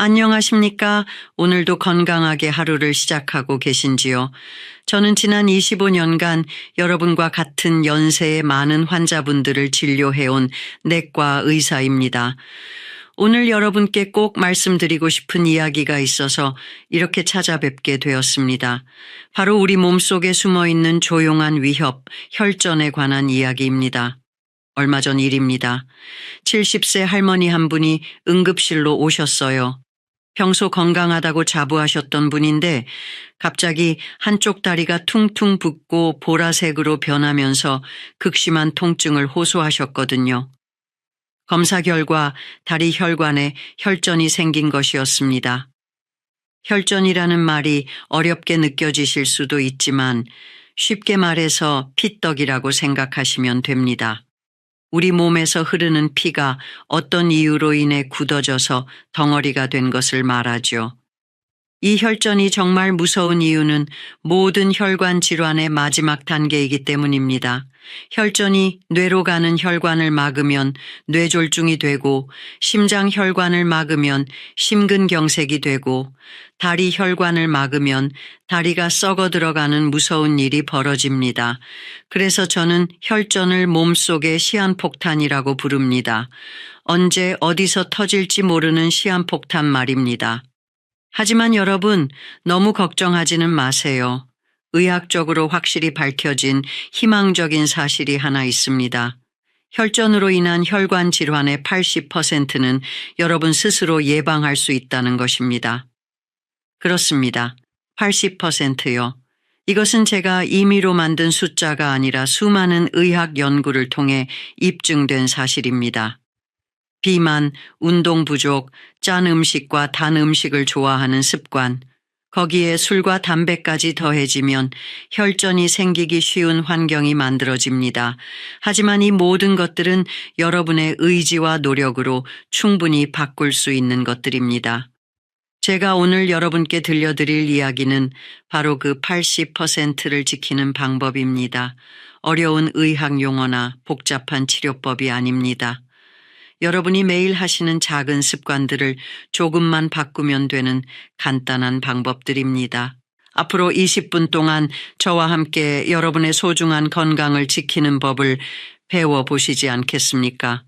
안녕하십니까? 오늘도 건강하게 하루를 시작하고 계신지요? 저는 지난 25년간 여러분과 같은 연세의 많은 환자분들을 진료해온 내과 의사입니다. 오늘 여러분께 꼭 말씀드리고 싶은 이야기가 있어서 이렇게 찾아뵙게 되었습니다. 바로 우리 몸속에 숨어있는 조용한 위협, 혈전에 관한 이야기입니다. 얼마 전 일입니다. 70세 할머니 한 분이 응급실로 오셨어요. 평소 건강하다고 자부하셨던 분인데 갑자기 한쪽 다리가 퉁퉁 붓고 보라색으로 변하면서 극심한 통증을 호소하셨거든요. 검사 결과 다리 혈관에 혈전이 생긴 것이었습니다. 혈전이라는 말이 어렵게 느껴지실 수도 있지만 쉽게 말해서 피떡이라고 생각하시면 됩니다. 우리 몸에서 흐르는 피가 어떤 이유로 인해 굳어져서 덩어리가 된 것을 말하죠. 이 혈전이 정말 무서운 이유는 모든 혈관 질환의 마지막 단계이기 때문입니다. 혈전이 뇌로 가는 혈관을 막으면 뇌졸중이 되고, 심장 혈관을 막으면 심근경색이 되고, 다리 혈관을 막으면 다리가 썩어 들어가는 무서운 일이 벌어집니다. 그래서 저는 혈전을 몸속의 시한폭탄이라고 부릅니다. 언제 어디서 터질지 모르는 시한폭탄 말입니다. 하지만 여러분, 너무 걱정하지는 마세요. 의학적으로 확실히 밝혀진 희망적인 사실이 하나 있습니다. 혈전으로 인한 혈관 질환의 80%는 여러분 스스로 예방할 수 있다는 것입니다. 그렇습니다. 80%요. 이것은 제가 임의로 만든 숫자가 아니라 수많은 의학 연구를 통해 입증된 사실입니다. 비만, 운동 부족, 짠 음식과 단 음식을 좋아하는 습관, 거기에 술과 담배까지 더해지면 혈전이 생기기 쉬운 환경이 만들어집니다. 하지만 이 모든 것들은 여러분의 의지와 노력으로 충분히 바꿀 수 있는 것들입니다. 제가 오늘 여러분께 들려드릴 이야기는 바로 그 80%를 지키는 방법입니다. 어려운 의학 용어나 복잡한 치료법이 아닙니다. 여러분이 매일 하시는 작은 습관들을 조금만 바꾸면 되는 간단한 방법들입니다. 앞으로 20분 동안 저와 함께 여러분의 소중한 건강을 지키는 법을 배워보시지 않겠습니까?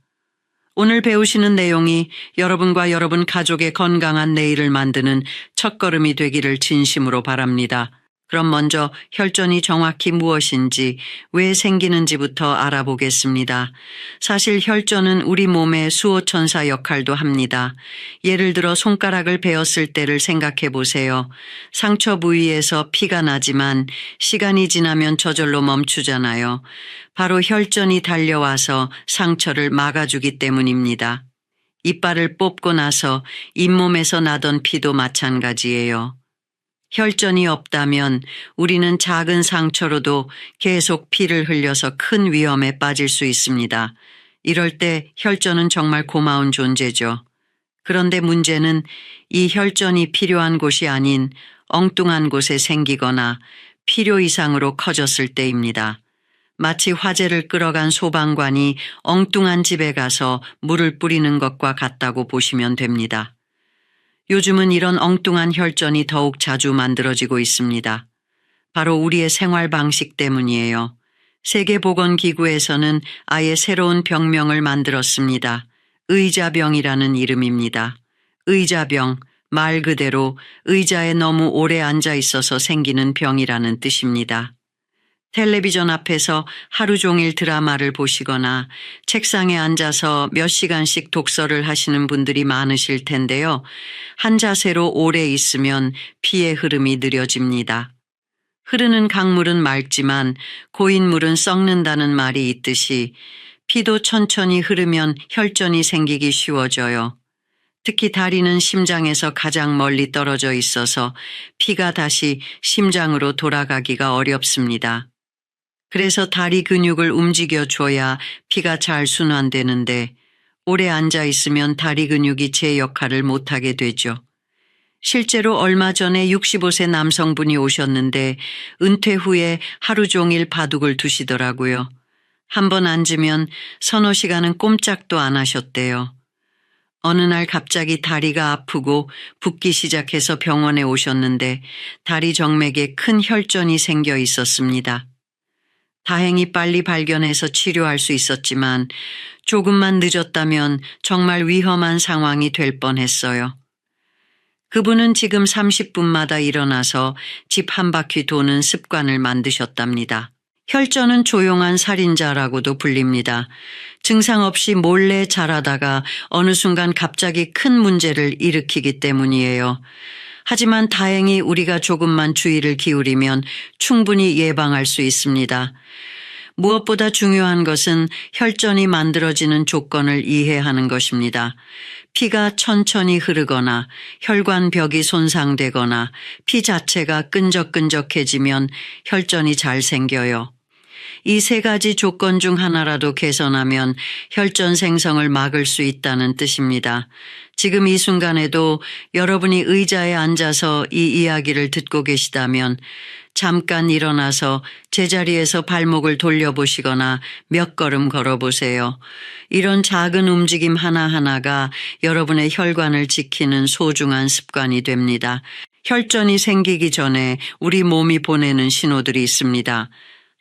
오늘 배우시는 내용이 여러분과 여러분 가족의 건강한 내일을 만드는 첫걸음이 되기를 진심으로 바랍니다. 그럼 먼저 혈전이 정확히 무엇인지, 왜 생기는지부터 알아보겠습니다. 사실 혈전은 우리 몸의 수호천사 역할도 합니다. 예를 들어 손가락을 베었을 때를 생각해 보세요. 상처 부위에서 피가 나지만 시간이 지나면 저절로 멈추잖아요. 바로 혈전이 달려와서 상처를 막아주기 때문입니다. 이빨을 뽑고 나서 잇몸에서 나던 피도 마찬가지예요. 혈전이 없다면 우리는 작은 상처로도 계속 피를 흘려서 큰 위험에 빠질 수 있습니다. 이럴 때 혈전은 정말 고마운 존재죠. 그런데 문제는 이 혈전이 필요한 곳이 아닌 엉뚱한 곳에 생기거나 필요 이상으로 커졌을 때입니다. 마치 화재를 끌어간 소방관이 엉뚱한 집에 가서 물을 뿌리는 것과 같다고 보시면 됩니다. 요즘은 이런 엉뚱한 혈전이 더욱 자주 만들어지고 있습니다. 바로 우리의 생활 방식 때문이에요. 세계보건기구에서는 아예 새로운 병명을 만들었습니다. 의자병이라는 이름입니다. 의자병, 말 그대로 의자에 너무 오래 앉아 있어서 생기는 병이라는 뜻입니다. 텔레비전 앞에서 하루 종일 드라마를 보시거나 책상에 앉아서 몇 시간씩 독서를 하시는 분들이 많으실 텐데요. 한 자세로 오래 있으면 피의 흐름이 느려집니다. 흐르는 강물은 맑지만 고인 물은 썩는다는 말이 있듯이 피도 천천히 흐르면 혈전이 생기기 쉬워져요. 특히 다리는 심장에서 가장 멀리 떨어져 있어서 피가 다시 심장으로 돌아가기가 어렵습니다. 그래서 다리 근육을 움직여줘야 피가 잘 순환되는데 오래 앉아 있으면 다리 근육이 제 역할을 못하게 되죠. 실제로 얼마 전에 65세 남성분이 오셨는데 은퇴 후에 하루 종일 바둑을 두시더라고요. 한 번 앉으면 서너 시간은 꼼짝도 안 하셨대요. 어느 날 갑자기 다리가 아프고 붓기 시작해서 병원에 오셨는데 다리 정맥에 큰 혈전이 생겨 있었습니다. 다행히 빨리 발견해서 치료할 수 있었지만 조금만 늦었다면 정말 위험한 상황이 될 뻔했어요. 그분은 지금 30분마다 일어나서 집 한 바퀴 도는 습관을 만드셨답니다. 혈전은 조용한 살인자라고도 불립니다. 증상 없이 몰래 자라다가 어느 순간 갑자기 큰 문제를 일으키기 때문이에요. 하지만 다행히 우리가 조금만 주의를 기울이면 충분히 예방할 수 있습니다. 무엇보다 중요한 것은 혈전이 만들어지는 조건을 이해하는 것입니다. 피가 천천히 흐르거나 혈관벽이 손상되거나 피 자체가 끈적끈적해지면 혈전이 잘 생겨요. 이 세 가지 조건 중 하나라도 개선하면 혈전 생성을 막을 수 있다는 뜻입니다. 지금 이 순간에도 여러분이 의자에 앉아서 이 이야기를 듣고 계시다면 잠깐 일어나서 제자리에서 발목을 돌려보시거나 몇 걸음 걸어보세요. 이런 작은 움직임 하나하나가 여러분의 혈관을 지키는 소중한 습관이 됩니다. 혈전이 생기기 전에 우리 몸이 보내는 신호들이 있습니다.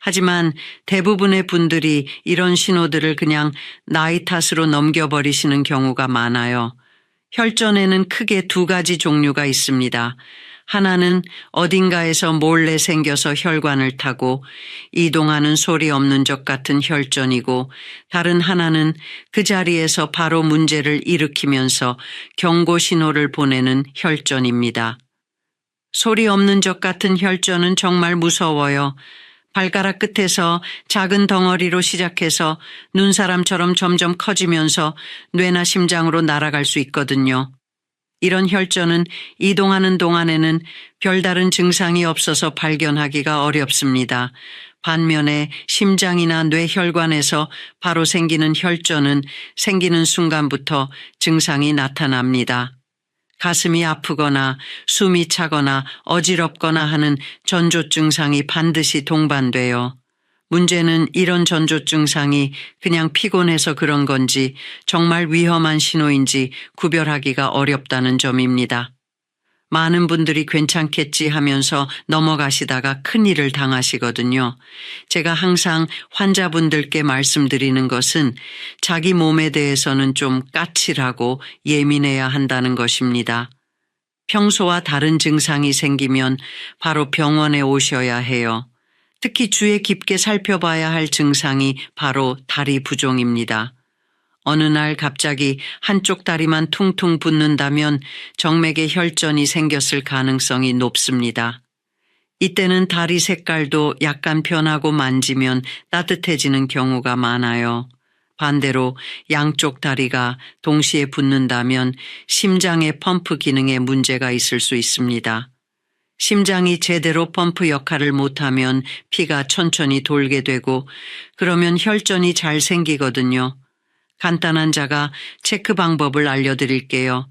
하지만 대부분의 분들이 이런 신호들을 그냥 나이 탓으로 넘겨버리시는 경우가 많아요. 혈전에는 크게 두 가지 종류가 있습니다. 하나는 어딘가에서 몰래 생겨서 혈관을 타고 이동하는 소리 없는 적 같은 혈전이고, 다른 하나는 그 자리에서 바로 문제를 일으키면서 경고 신호를 보내는 혈전입니다. 소리 없는 적 같은 혈전은 정말 무서워요. 발가락 끝에서 작은 덩어리로 시작해서 눈사람처럼 점점 커지면서 뇌나 심장으로 날아갈 수 있거든요. 이런 혈전은 이동하는 동안에는 별다른 증상이 없어서 발견하기가 어렵습니다. 반면에 심장이나 뇌혈관에서 바로 생기는 혈전은 생기는 순간부터 증상이 나타납니다. 가슴이 아프거나 숨이 차거나 어지럽거나 하는 전조 증상이 반드시 동반돼요. 문제는 이런 전조 증상이 그냥 피곤해서 그런 건지 정말 위험한 신호인지 구별하기가 어렵다는 점입니다. 많은 분들이 괜찮겠지 하면서 넘어가시다가 큰일을 당하시거든요. 제가 항상 환자분들께 말씀드리는 것은 자기 몸에 대해서는 좀 까칠하고 예민해야 한다는 것입니다. 평소와 다른 증상이 생기면 바로 병원에 오셔야 해요. 특히 주의 깊게 살펴봐야 할 증상이 바로 다리 부종입니다. 어느 날 갑자기 한쪽 다리만 퉁퉁 붓는다면 정맥에 혈전이 생겼을 가능성이 높습니다. 이때는 다리 색깔도 약간 변하고 만지면 따뜻해지는 경우가 많아요. 반대로 양쪽 다리가 동시에 붓는다면 심장의 펌프 기능에 문제가 있을 수 있습니다. 심장이 제대로 펌프 역할을 못하면 피가 천천히 돌게 되고 그러면 혈전이 잘 생기거든요. 간단한 자가 체크 방법을 알려드릴게요.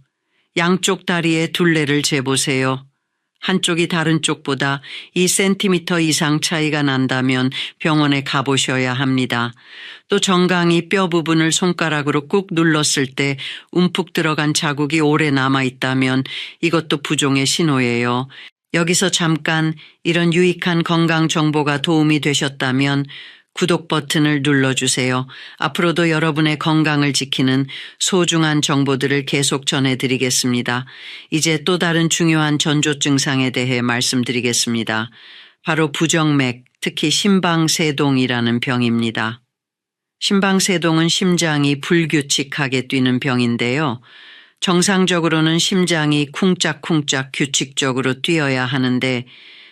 양쪽 다리의 둘레를 재보세요. 한쪽이 다른 쪽보다 2cm 이상 차이가 난다면 병원에 가보셔야 합니다. 또 정강이 뼈 부분을 손가락으로 꾹 눌렀을 때 움푹 들어간 자국이 오래 남아있다면 이것도 부종의 신호예요. 여기서 잠깐 이런 유익한 건강 정보가 도움이 되셨다면 구독 버튼을 눌러주세요. 앞으로도 여러분의 건강을 지키는 소중한 정보들을 계속 전해드리겠습니다. 이제 또 다른 중요한 전조 증상에 대해 말씀드리겠습니다. 바로 부정맥, 특히 심방세동이라는 병입니다. 심방세동은 심장이 불규칙하게 뛰는 병인데요. 정상적으로는 심장이 쿵짝쿵짝 규칙적으로 뛰어야 하는데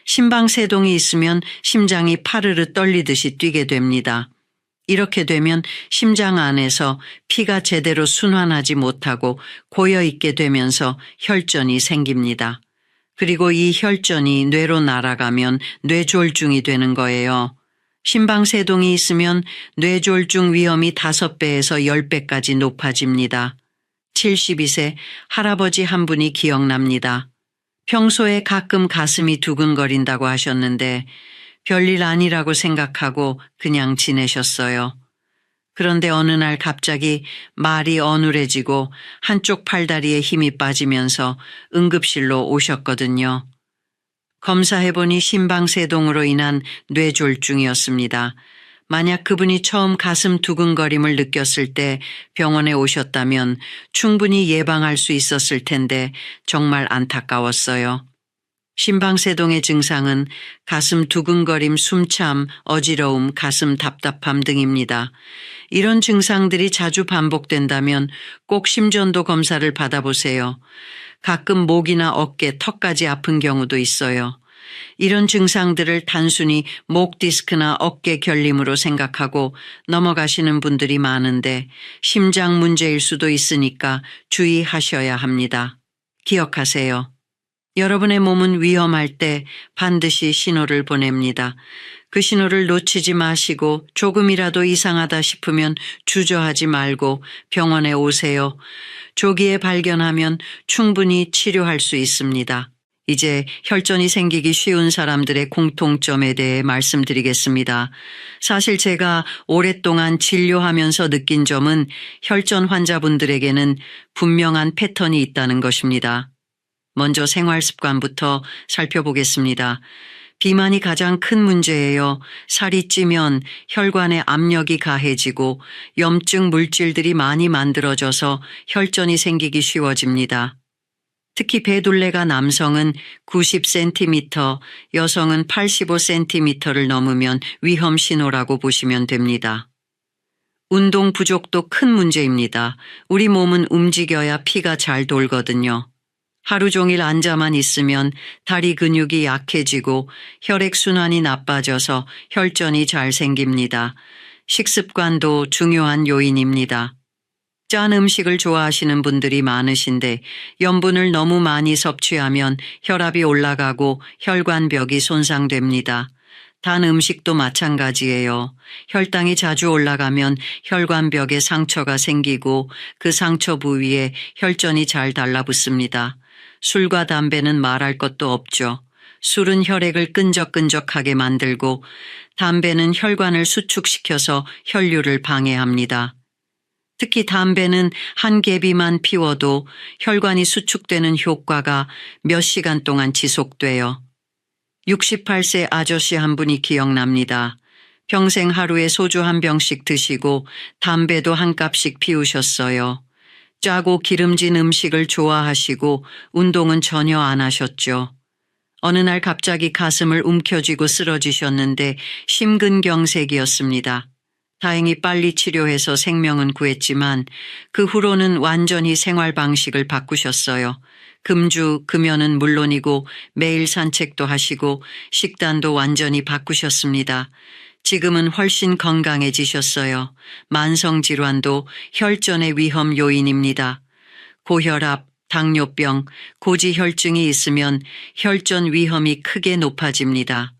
심방세동이 있으면 심장이 파르르 떨리듯이 뛰게 됩니다. 이렇게 되면 심장 안에서 피가 제대로 순환하지 못하고 고여있게 되면서 혈전이 생깁니다. 그리고 이 혈전이 뇌로 날아가면 뇌졸중이 되는 거예요. 심방세동이 있으면 뇌졸중 위험이 5배에서 10배까지 높아집니다. 72세 할아버지 한 분이 기억납니다. 평소에 가끔 가슴이 두근거린다고 하셨는데 별일 아니라고 생각하고 그냥 지내셨어요. 그런데 어느 날 갑자기 말이 어눌해지고 한쪽 팔다리에 힘이 빠지면서 응급실로 오셨거든요. 검사해보니 심방세동으로 인한 뇌졸중이었습니다. 만약 그분이 처음 가슴 두근거림을 느꼈을 때 병원에 오셨다면 충분히 예방할 수 있었을 텐데 정말 안타까웠어요. 심방세동의 증상은 가슴 두근거림, 숨참, 어지러움, 가슴 답답함 등입니다. 이런 증상들이 자주 반복된다면 꼭 심전도 검사를 받아보세요. 가끔 목이나 어깨, 턱까지 아픈 경우도 있어요. 이런 증상들을 단순히 목 디스크나 어깨 결림으로 생각하고 넘어가시는 분들이 많은데 심장 문제일 수도 있으니까 주의하셔야 합니다. 기억하세요. 여러분의 몸은 위험할 때 반드시 신호를 보냅니다. 그 신호를 놓치지 마시고 조금이라도 이상하다 싶으면 주저하지 말고 병원에 오세요. 조기에 발견하면 충분히 치료할 수 있습니다. 이제 혈전이 생기기 쉬운 사람들의 공통점에 대해 말씀드리겠습니다. 사실 제가 오랫동안 진료하면서 느낀 점은 혈전 환자분들에게는 분명한 패턴이 있다는 것입니다. 먼저 생활 습관부터 살펴보겠습니다. 비만이 가장 큰 문제예요. 살이 찌면 혈관에 압력이 가해지고 염증 물질들이 많이 만들어져서 혈전이 생기기 쉬워집니다. 특히 배둘레가 남성은 90cm, 여성은 85cm를 넘으면 위험 신호라고 보시면 됩니다. 운동 부족도 큰 문제입니다. 우리 몸은 움직여야 피가 잘 돌거든요. 하루 종일 앉아만 있으면 다리 근육이 약해지고 혈액순환이 나빠져서 혈전이 잘 생깁니다. 식습관도 중요한 요인입니다. 짠 음식을 좋아하시는 분들이 많으신데 염분을 너무 많이 섭취하면 혈압이 올라가고 혈관벽이 손상됩니다. 단 음식도 마찬가지예요. 혈당이 자주 올라가면 혈관벽에 상처가 생기고 그 상처 부위에 혈전이 잘 달라붙습니다. 술과 담배는 말할 것도 없죠. 술은 혈액을 끈적끈적하게 만들고 담배는 혈관을 수축시켜서 혈류를 방해합니다. 특히 담배는 한 개비만 피워도 혈관이 수축되는 효과가 몇 시간 동안 지속돼요. 68세 아저씨 한 분이 기억납니다. 평생 하루에 소주 한 병씩 드시고 담배도 한 갑씩 피우셨어요. 짜고 기름진 음식을 좋아하시고 운동은 전혀 안 하셨죠. 어느 날 갑자기 가슴을 움켜쥐고 쓰러지셨는데 심근경색이었습니다. 다행히 빨리 치료해서 생명은 구했지만 그 후로는 완전히 생활 방식을 바꾸셨어요. 금주, 금연은 물론이고 매일 산책도 하시고 식단도 완전히 바꾸셨습니다. 지금은 훨씬 건강해지셨어요. 만성질환도 혈전의 위험 요인입니다. 고혈압, 당뇨병, 고지혈증이 있으면 혈전 위험이 크게 높아집니다.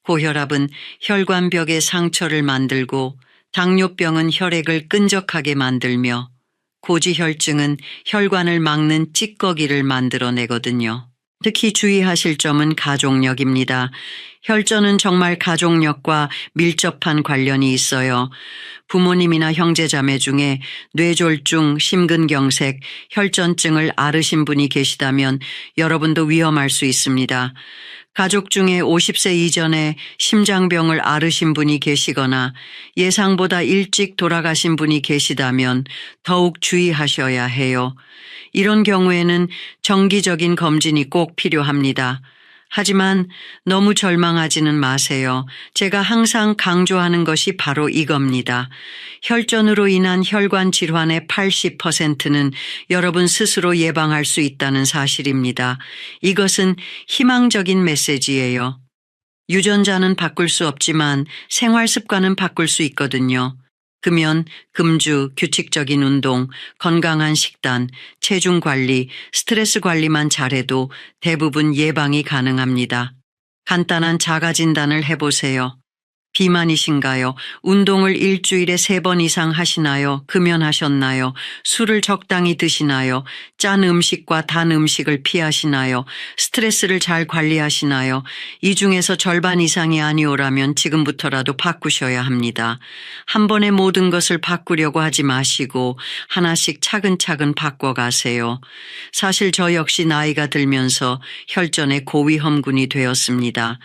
고혈압은 혈관벽에 상처를 만들고 당뇨병은 혈액을 끈적하게 만들며 고지혈증은 혈관을 막는 찌꺼기를 만들어내거든요. 특히 주의하실 점은 가족력입니다. 혈전은 정말 가족력과 밀접한 관련이 있어요. 부모님이나 형제자매 중에 뇌졸중, 심근경색, 혈전증을 앓으신 분이 계시다면 여러분도 위험할 수 있습니다. 가족 중에 50세 이전에 심장병을 앓으신 분이 계시거나 예상보다 일찍 돌아가신 분이 계시다면 더욱 주의하셔야 해요. 이런 경우에는 정기적인 검진이 꼭 필요합니다. 하지만 너무 절망하지는 마세요. 제가 항상 강조하는 것이 바로 이겁니다. 혈전으로 인한 혈관 질환의 80%는 여러분 스스로 예방할 수 있다는 사실입니다. 이것은 희망적인 메시지예요. 유전자는 바꿀 수 없지만 생활 습관은 바꿀 수 있거든요. 금연, 금주, 규칙적인 운동, 건강한 식단, 체중 관리, 스트레스 관리만 잘해도 대부분 예방이 가능합니다. 간단한 자가 진단을 해보세요. 비만이신가요? 운동을 일주일에 3번 이상 하시나요? 금연하셨나요? 술을 적당히 드시나요? 짠 음식과 단 음식을 피하시나요? 스트레스를 잘 관리하시나요? 이 중에서 절반 이상이 아니오라면 지금부터라도 바꾸셔야 합니다. 한 번에 모든 것을 바꾸려고 하지 마시고 하나씩 차근차근 바꿔가세요. 사실 저 역시 나이가 들면서 혈전의 고위험군이 되었습니다.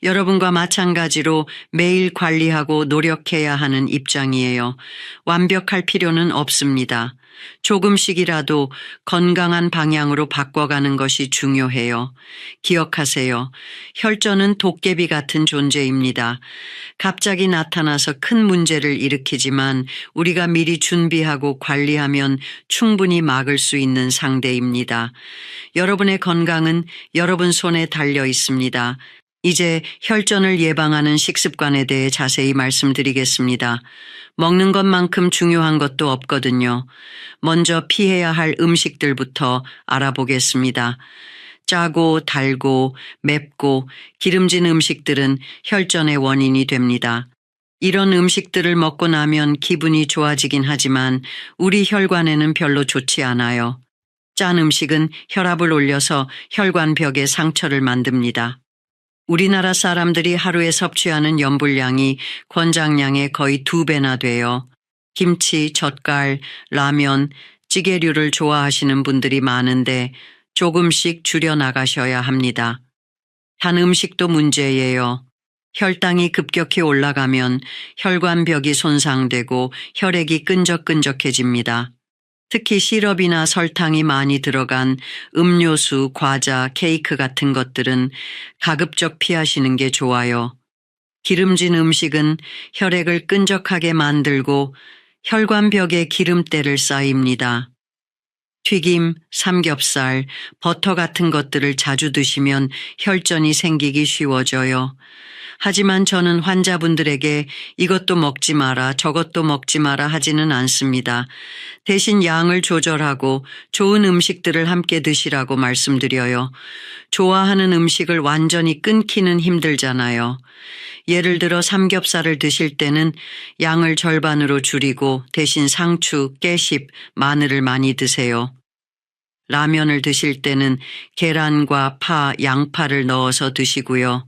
여러분과 마찬가지로 매일 관리하고 노력해야 하는 입장이에요. 완벽할 필요는 없습니다. 조금씩이라도 건강한 방향으로 바꿔가는 것이 중요해요. 기억하세요. 혈전은 도깨비 같은 존재입니다. 갑자기 나타나서 큰 문제를 일으키지만 우리가 미리 준비하고 관리하면 충분히 막을 수 있는 상대입니다. 여러분의 건강은 여러분 손에 달려 있습니다. 이제 혈전을 예방하는 식습관에 대해 자세히 말씀드리겠습니다. 먹는 것만큼 중요한 것도 없거든요. 먼저 피해야 할 음식들부터 알아보겠습니다. 짜고 달고 맵고 기름진 음식들은 혈전의 원인이 됩니다. 이런 음식들을 먹고 나면 기분이 좋아지긴 하지만 우리 혈관에는 별로 좋지 않아요. 짠 음식은 혈압을 올려서 혈관벽에 상처를 만듭니다. 우리나라 사람들이 하루에 섭취하는 염분량이 권장량의 거의 2배나 돼요. 김치, 젓갈, 라면, 찌개류를 좋아하시는 분들이 많은데 조금씩 줄여나가셔야 합니다. 단 음식도 문제예요. 혈당이 급격히 올라가면 혈관벽이 손상되고 혈액이 끈적끈적해집니다. 특히 시럽이나 설탕이 많이 들어간 음료수, 과자, 케이크 같은 것들은 가급적 피하시는 게 좋아요. 기름진 음식은 혈액을 끈적하게 만들고 혈관벽에 기름때를 쌓입니다. 튀김, 삼겹살, 버터 같은 것들을 자주 드시면 혈전이 생기기 쉬워져요. 하지만 저는 환자분들에게 이것도 먹지 마라, 저것도 먹지 마라 하지는 않습니다. 대신 양을 조절하고 좋은 음식들을 함께 드시라고 말씀드려요. 좋아하는 음식을 완전히 끊기는 힘들잖아요. 예를 들어 삼겹살을 드실 때는 양을 절반으로 줄이고 대신 상추, 깨씹, 마늘을 많이 드세요. 라면을 드실 때는 계란과 파, 양파를 넣어서 드시고요.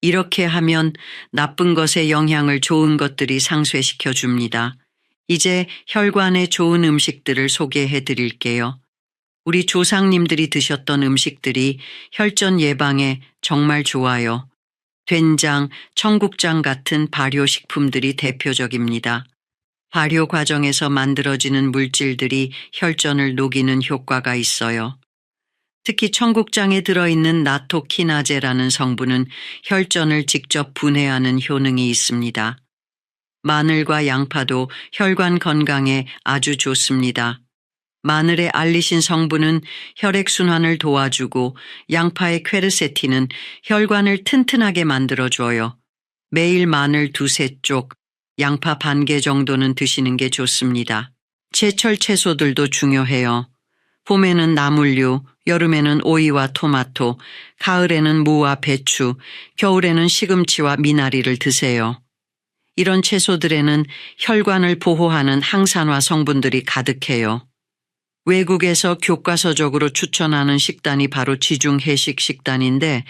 이렇게 하면 나쁜 것의 영향을 좋은 것들이 상쇄시켜 줍니다. 이제 혈관에 좋은 음식들을 소개해 드릴게요. 우리 조상님들이 드셨던 음식들이 혈전 예방에 정말 좋아요. 된장, 청국장 같은 발효식품들이 대표적입니다. 발효 과정에서 만들어지는 물질들이 혈전을 녹이는 효과가 있어요. 특히 청국장에 들어있는 나토키나제라는 성분은 혈전을 직접 분해하는 효능이 있습니다. 마늘과 양파도 혈관 건강에 아주 좋습니다. 마늘의 알리신 성분은 혈액순환을 도와주고 양파의 퀘르세틴은 혈관을 튼튼하게 만들어줘요. 매일 마늘 2~3쪽, 양파 반 개 정도는 드시는 게 좋습니다. 제철 채소들도 중요해요. 봄에는 나물류, 여름에는 오이와 토마토, 가을에는 무와 배추, 겨울에는 시금치와 미나리를 드세요. 이런 채소들에는 혈관을 보호하는 항산화 성분들이 가득해요. 외국에서 교과서적으로 추천하는 식단이 바로 지중해식 식단인데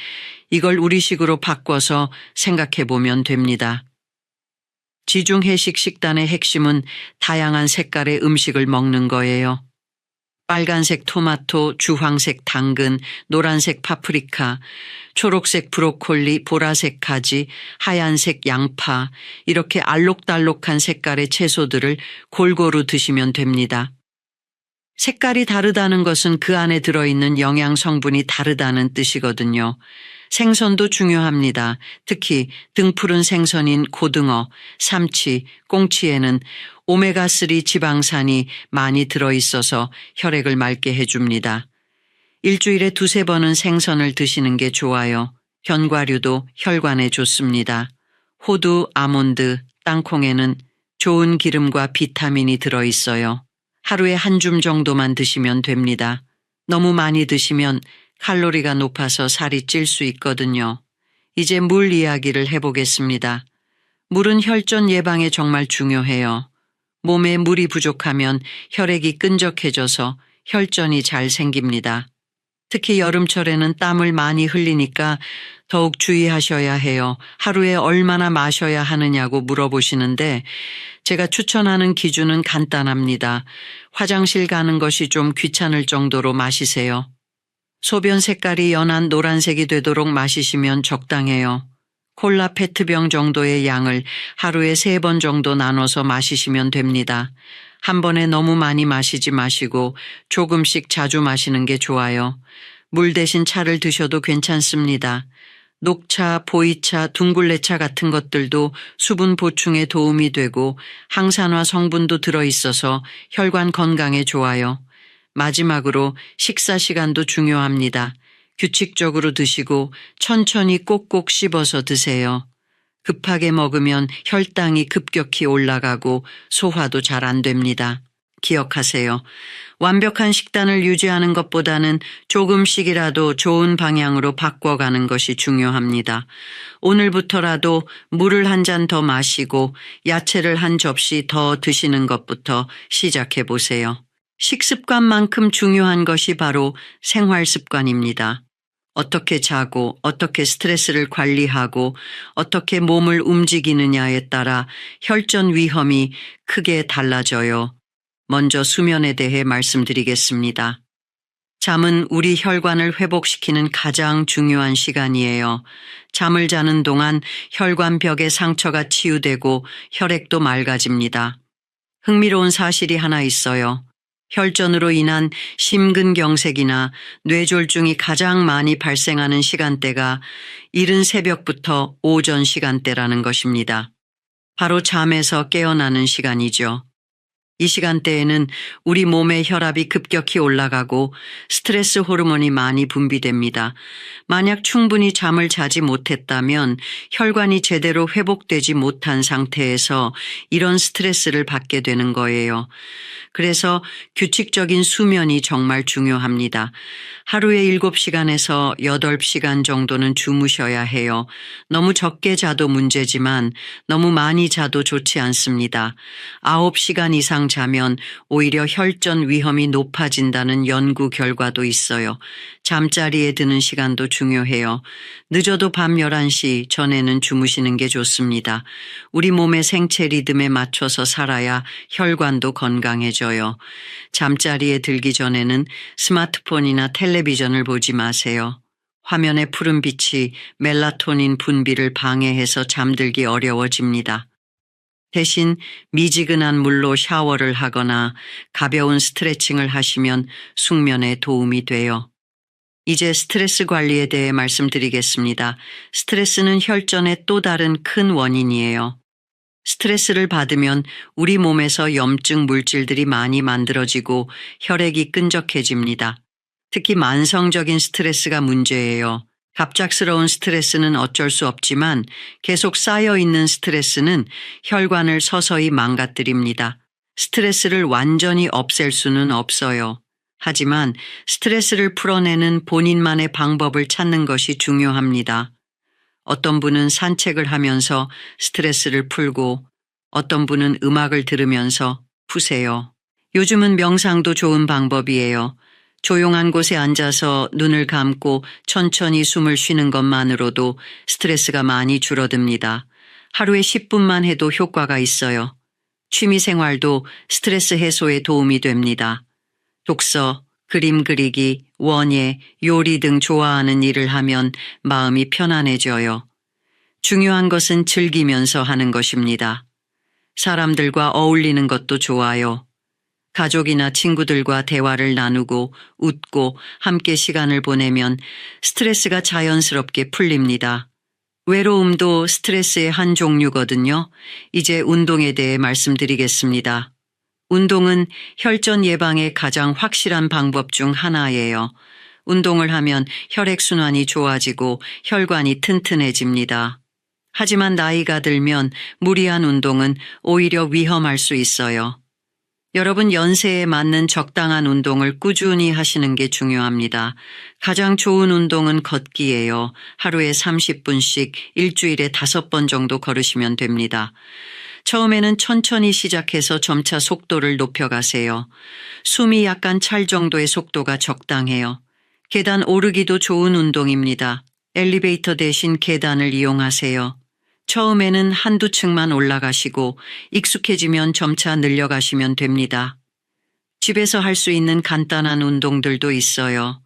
이걸 우리식으로 바꿔서 생각해 보면 됩니다. 지중해식 식단의 핵심은 다양한 색깔의 음식을 먹는 거예요. 빨간색 토마토, 주황색 당근, 노란색 파프리카, 초록색 브로콜리, 보라색 가지, 하얀색 양파, 이렇게 알록달록한 색깔의 채소들을 골고루 드시면 됩니다. 색깔이 다르다는 것은 그 안에 들어있는 영양 성분이 다르다는 뜻이거든요. 생선도 중요합니다. 특히 등푸른 생선인 고등어, 삼치, 꽁치에는 오메가3 지방산이 많이 들어있어서 혈액을 맑게 해줍니다. 일주일에 2~3번은 생선을 드시는 게 좋아요. 견과류도 혈관에 좋습니다. 호두, 아몬드, 땅콩에는 좋은 기름과 비타민이 들어있어요. 하루에 한 줌 정도만 드시면 됩니다. 너무 많이 드시면 칼로리가 높아서 살이 찔 수 있거든요. 이제 물 이야기를 해보겠습니다. 물은 혈전 예방에 정말 중요해요. 몸에 물이 부족하면 혈액이 끈적해져서 혈전이 잘 생깁니다. 특히 여름철에는 땀을 많이 흘리니까 더욱 주의하셔야 해요. 하루에 얼마나 마셔야 하느냐고 물어보시는데 제가 추천하는 기준은 간단합니다. 화장실 가는 것이 좀 귀찮을 정도로 마시세요. 소변 색깔이 연한 노란색이 되도록 마시시면 적당해요. 콜라 페트병 정도의 양을 하루에 3번 정도 나눠서 마시시면 됩니다. 한 번에 너무 많이 마시지 마시고 조금씩 자주 마시는 게 좋아요. 물 대신 차를 드셔도 괜찮습니다. 녹차, 보이차, 둥글레차 같은 것들도 수분 보충에 도움이 되고 항산화 성분도 들어있어서 혈관 건강에 좋아요. 마지막으로 식사 시간도 중요합니다. 규칙적으로 드시고 천천히 꼭꼭 씹어서 드세요. 급하게 먹으면 혈당이 급격히 올라가고 소화도 잘 안 됩니다. 기억하세요. 완벽한 식단을 유지하는 것보다는 조금씩이라도 좋은 방향으로 바꿔가는 것이 중요합니다. 오늘부터라도 물을 한 잔 더 마시고 야채를 한 접시 더 드시는 것부터 시작해 보세요. 식습관만큼 중요한 것이 바로 생활 습관입니다. 어떻게 자고 어떻게 스트레스를 관리하고 어떻게 몸을 움직이느냐에 따라 혈전 위험이 크게 달라져요. 먼저 수면에 대해 말씀드리겠습니다. 잠은 우리 혈관을 회복시키는 가장 중요한 시간이에요. 잠을 자는 동안 혈관벽의 상처가 치유되고 혈액도 맑아집니다. 흥미로운 사실이 하나 있어요. 혈전으로 인한 심근경색이나 뇌졸중이 가장 많이 발생하는 시간대가 이른 새벽부터 오전 시간대라는 것입니다. 바로 잠에서 깨어나는 시간이죠. 이 시간대에는 우리 몸의 혈압이 급격히 올라가고 스트레스 호르몬이 많이 분비됩니다. 만약 충분히 잠을 자지 못했다면 혈관이 제대로 회복되지 못한 상태에서 이런 스트레스를 받게 되는 거예요. 그래서 규칙적인 수면이 정말 중요합니다. 하루에 7시간에서 8시간 정도는 주무셔야 해요. 너무 적게 자도 문제지만 너무 많이 자도 좋지 않습니다. 9시간 이상 자면 오히려 혈전 위험이 높아진다는 연구 결과도 있어요. 잠자리에 드는 시간도 중요해요. 늦어도 밤 11시 전에는 주무시는 게 좋습니다. 우리 몸의 생체 리듬에 맞춰서 살아야 혈관도 건강해져요. 잠자리에 들기 전에는 스마트폰이나 텔레비전을 보지 마세요. 화면의 푸른 빛이 멜라토닌 분비를 방해해서 잠들기 어려워집니다. 대신 미지근한 물로 샤워를 하거나 가벼운 스트레칭을 하시면 숙면에 도움이 돼요. 이제 스트레스 관리에 대해 말씀드리겠습니다. 스트레스는 혈전의 또 다른 큰 원인이에요. 스트레스를 받으면 우리 몸에서 염증 물질들이 많이 만들어지고 혈액이 끈적해집니다. 특히 만성적인 스트레스가 문제예요. 갑작스러운 스트레스는 어쩔 수 없지만 계속 쌓여있는 스트레스는 혈관을 서서히 망가뜨립니다. 스트레스를 완전히 없앨 수는 없어요. 하지만 스트레스를 풀어내는 본인만의 방법을 찾는 것이 중요합니다. 어떤 분은 산책을 하면서 스트레스를 풀고 어떤 분은 음악을 들으면서 푸세요. 요즘은 명상도 좋은 방법이에요. 조용한 곳에 앉아서 눈을 감고 천천히 숨을 쉬는 것만으로도 스트레스가 많이 줄어듭니다. 하루에 10분만 해도 효과가 있어요. 취미 생활도 스트레스 해소에 도움이 됩니다. 독서, 그림 그리기, 원예, 요리 등 좋아하는 일을 하면 마음이 편안해져요. 중요한 것은 즐기면서 하는 것입니다. 사람들과 어울리는 것도 좋아요. 가족이나 친구들과 대화를 나누고 웃고 함께 시간을 보내면 스트레스가 자연스럽게 풀립니다. 외로움도 스트레스의 한 종류거든요. 이제 운동에 대해 말씀드리겠습니다. 운동은 혈전 예방의 가장 확실한 방법 중 하나예요. 운동을 하면 혈액순환이 좋아지고 혈관이 튼튼해집니다. 하지만 나이가 들면 무리한 운동은 오히려 위험할 수 있어요. 여러분 연세에 맞는 적당한 운동을 꾸준히 하시는 게 중요합니다. 가장 좋은 운동은 걷기예요. 하루에 30분씩 일주일에 5번 정도 걸으시면 됩니다. 처음에는 천천히 시작해서 점차 속도를 높여가세요. 숨이 약간 찰 정도의 속도가 적당해요. 계단 오르기도 좋은 운동입니다. 엘리베이터 대신 계단을 이용하세요. 처음에는 한두 층만 올라가시고 익숙해지면 점차 늘려가시면 됩니다. 집에서 할 수 있는 간단한 운동들도 있어요.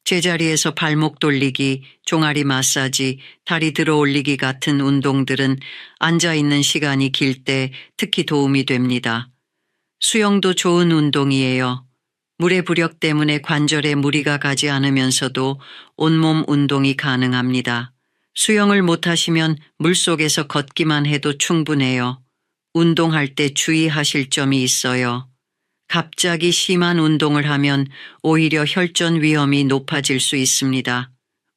제자리에서 발목 돌리기, 종아리 마사지, 다리 들어 올리기 같은 운동들은 앉아있는 시간이 길 때 특히 도움이 됩니다. 수영도 좋은 운동이에요. 물의 부력 때문에 관절에 무리가 가지 않으면서도 온몸 운동이 가능합니다. 수영을 못하시면 물속에서 걷기만 해도 충분해요. 운동할 때 주의하실 점이 있어요. 갑자기 심한 운동을 하면 오히려 혈전 위험이 높아질 수 있습니다.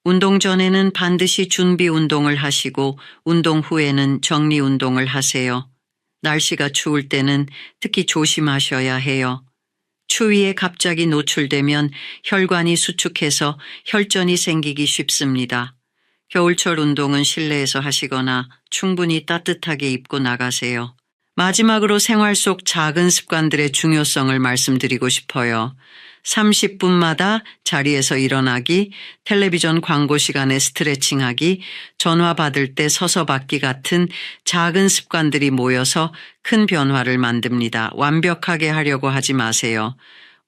운동 전에는 반드시 준비 운동을 하시고 운동 후에는 정리 운동을 하세요. 날씨가 추울 때는 특히 조심하셔야 해요. 추위에 갑자기 노출되면 혈관이 수축해서 혈전이 생기기 쉽습니다. 겨울철 운동은 실내에서 하시거나 충분히 따뜻하게 입고 나가세요. 마지막으로 생활 속 작은 습관들의 중요성을 말씀드리고 싶어요. 30분마다 자리에서 일어나기, 텔레비전 광고 시간에 스트레칭하기, 전화 받을 때 서서 받기 같은 작은 습관들이 모여서 큰 변화를 만듭니다. 완벽하게 하려고 하지 마세요.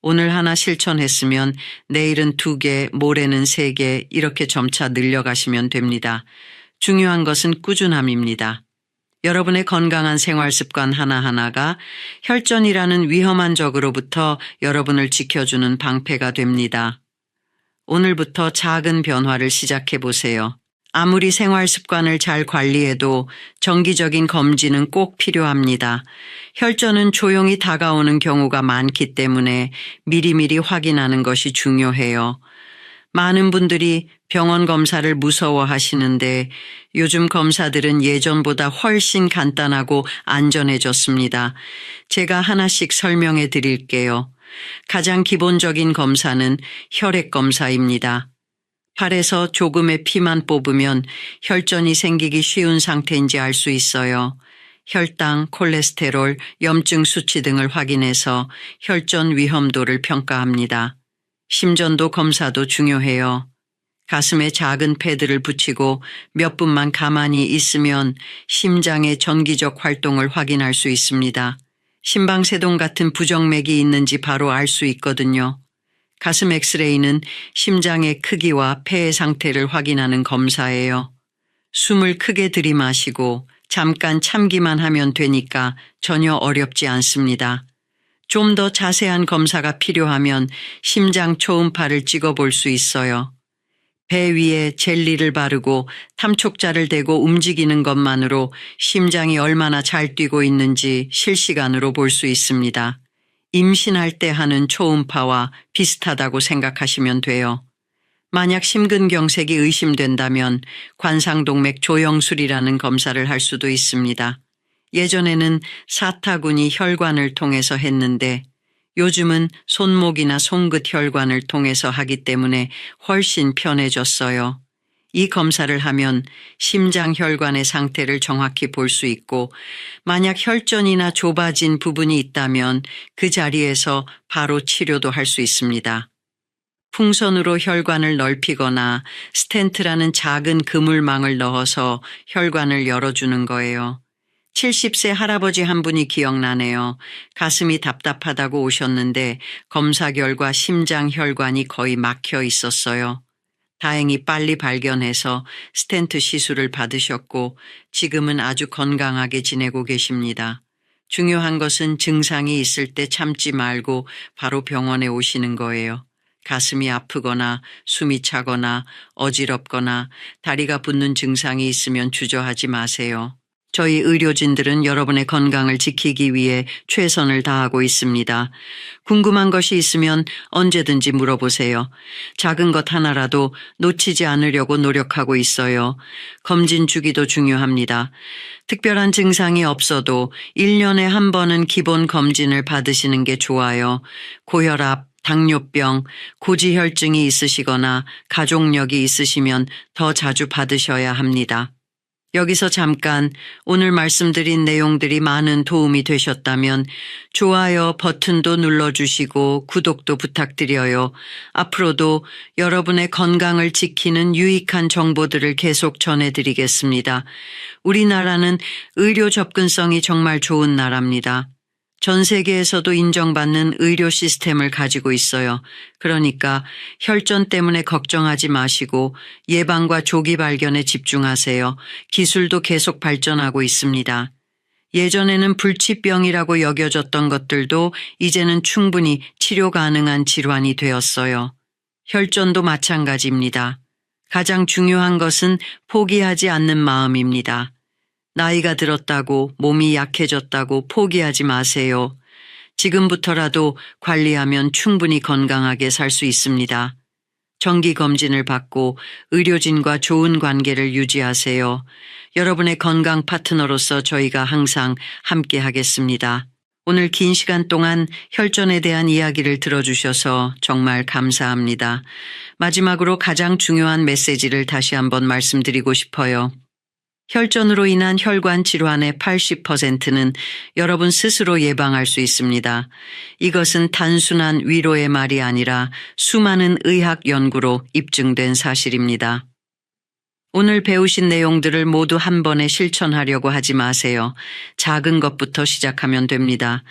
오늘 하나 실천했으면 내일은 2개, 모레는 3개 이렇게 점차 늘려가시면 됩니다. 중요한 것은 꾸준함입니다. 여러분의 건강한 생활 습관 하나하나가 혈전이라는 위험한 적으로부터 여러분을 지켜주는 방패가 됩니다. 오늘부터 작은 변화를 시작해 보세요. 아무리 생활 습관을 잘 관리해도 정기적인 검진은 꼭 필요합니다. 혈전은 조용히 다가오는 경우가 많기 때문에 미리미리 확인하는 것이 중요해요. 많은 분들이 병원 검사를 무서워하시는데 요즘 검사들은 예전보다 훨씬 간단하고 안전해졌습니다. 제가 하나씩 설명해 드릴게요. 가장 기본적인 검사는 혈액 검사입니다. 팔에서 조금의 피만 뽑으면 혈전이 생기기 쉬운 상태인지 알 수 있어요. 혈당, 콜레스테롤, 염증 수치 등을 확인해서 혈전 위험도를 평가합니다. 심전도 검사도 중요해요. 가슴에 작은 패드를 붙이고 몇 분만 가만히 있으면 심장의 전기적 활동을 확인할 수 있습니다. 심방세동 같은 부정맥이 있는지 바로 알 수 있거든요. 가슴 엑스레이는 심장의 크기와 폐의 상태를 확인하는 검사예요. 숨을 크게 들이마시고 잠깐 참기만 하면 되니까 전혀 어렵지 않습니다. 좀 더 자세한 검사가 필요하면 심장 초음파를 찍어볼 수 있어요. 배 위에 젤리를 바르고 탐촉자를 대고 움직이는 것만으로 심장이 얼마나 잘 뛰고 있는지 실시간으로 볼 수 있습니다. 임신할 때 하는 초음파와 비슷하다고 생각하시면 돼요. 만약 심근경색이 의심된다면 관상동맥 조영술이라는 검사를 할 수도 있습니다. 예전에는 사타구니 혈관을 통해서 했는데 요즘은 손목이나 손끝 혈관을 통해서 하기 때문에 훨씬 편해졌어요. 이 검사를 하면 심장 혈관의 상태를 정확히 볼 수 있고 만약 혈전이나 좁아진 부분이 있다면 그 자리에서 바로 치료도 할 수 있습니다. 풍선으로 혈관을 넓히거나 스텐트라는 작은 그물망을 넣어서 혈관을 열어주는 거예요. 70세 할아버지 한 분이 기억나네요. 가슴이 답답하다고 오셨는데 검사 결과 심장 혈관이 거의 막혀 있었어요. 다행히 빨리 발견해서 스텐트 시술을 받으셨고 지금은 아주 건강하게 지내고 계십니다. 중요한 것은 증상이 있을 때 참지 말고 바로 병원에 오시는 거예요. 가슴이 아프거나 숨이 차거나 어지럽거나 다리가 붓는 증상이 있으면 주저하지 마세요. 저희 의료진들은 여러분의 건강을 지키기 위해 최선을 다하고 있습니다. 궁금한 것이 있으면 언제든지 물어보세요. 작은 것 하나라도 놓치지 않으려고 노력하고 있어요. 검진 주기도 중요합니다. 특별한 증상이 없어도 1년에 한 번은 기본 검진을 받으시는 게 좋아요. 고혈압, 당뇨병, 고지혈증이 있으시거나 가족력이 있으시면 더 자주 받으셔야 합니다. 여기서 잠깐 오늘 말씀드린 내용들이 많은 도움이 되셨다면 좋아요 버튼도 눌러주시고 구독도 부탁드려요. 앞으로도 여러분의 건강을 지키는 유익한 정보들을 계속 전해드리겠습니다. 우리나라는 의료 접근성이 정말 좋은 나라입니다. 전 세계에서도 인정받는 의료 시스템을 가지고 있어요. 그러니까 혈전 때문에 걱정하지 마시고 예방과 조기 발견에 집중하세요. 기술도 계속 발전하고 있습니다. 예전에는 불치병이라고 여겨졌던 것들도 이제는 충분히 치료 가능한 질환이 되었어요. 혈전도 마찬가지입니다. 가장 중요한 것은 포기하지 않는 마음입니다. 나이가 들었다고 몸이 약해졌다고 포기하지 마세요. 지금부터라도 관리하면 충분히 건강하게 살 수 있습니다. 정기검진을 받고 의료진과 좋은 관계를 유지하세요. 여러분의 건강 파트너로서 저희가 항상 함께 하겠습니다. 오늘 긴 시간 동안 혈전에 대한 이야기를 들어주셔서 정말 감사합니다. 마지막으로 가장 중요한 메시지를 다시 한번 말씀드리고 싶어요. 혈전으로 인한 혈관 질환의 80%는 여러분 스스로 예방할 수 있습니다. 이것은 단순한 위로의 말이 아니라 수많은 의학 연구로 입증된 사실입니다. 오늘 배우신 내용들을 모두 한 번에 실천하려고 하지 마세요. 작은 것부터 시작하면 됩니다.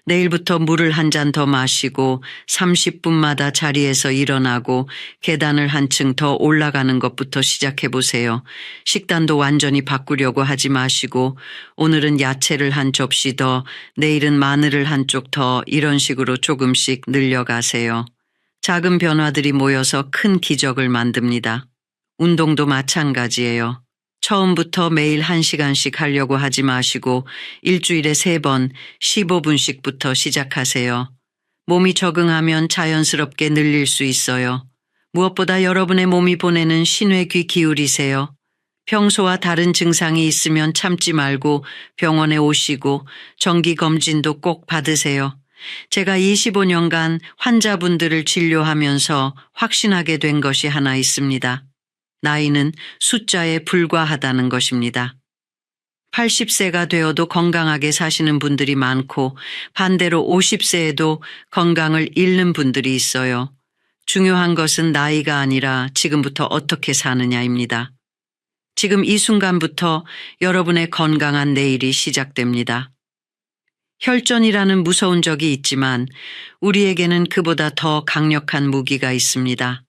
내일부터 물을 한 잔 더 마시고 30분마다 자리에서 일어나고 계단을 한층 더 올라가는 것부터 시작해 보세요. 식단도 완전히 바꾸려고 하지 마시고 오늘은 야채를 한 접시 더, 내일은 마늘을 한쪽 더 이런 식으로 조금씩 늘려가세요. 작은 변화들이 모여서 큰 기적을 만듭니다. 운동도 마찬가지예요. 처음부터 매일 1시간씩 하려고 하지 마시고 일주일에 3번 15분씩부터 시작하세요. 몸이 적응하면 자연스럽게 늘릴 수 있어요. 무엇보다 여러분의 몸이 보내는 신호에 귀 기울이세요. 평소와 다른 증상이 있으면 참지 말고 병원에 오시고 정기검진도 꼭 받으세요. 제가 25년간 환자분들을 진료하면서 확신하게 된 것이 하나 있습니다. 나이는 숫자에 불과하다는 것입니다. 80세가 되어도 건강하게 사시는 분들이 많고 반대로 50세에도 건강을 잃는 분들이 있어요. 중요한 것은 나이가 아니라 지금부터 어떻게 사느냐입니다. 지금 이 순간부터 여러분의 건강한 내일이 시작됩니다. 혈전이라는 무서운 적이 있지만 우리에게는 그보다 더 강력한 무기가 있습니다.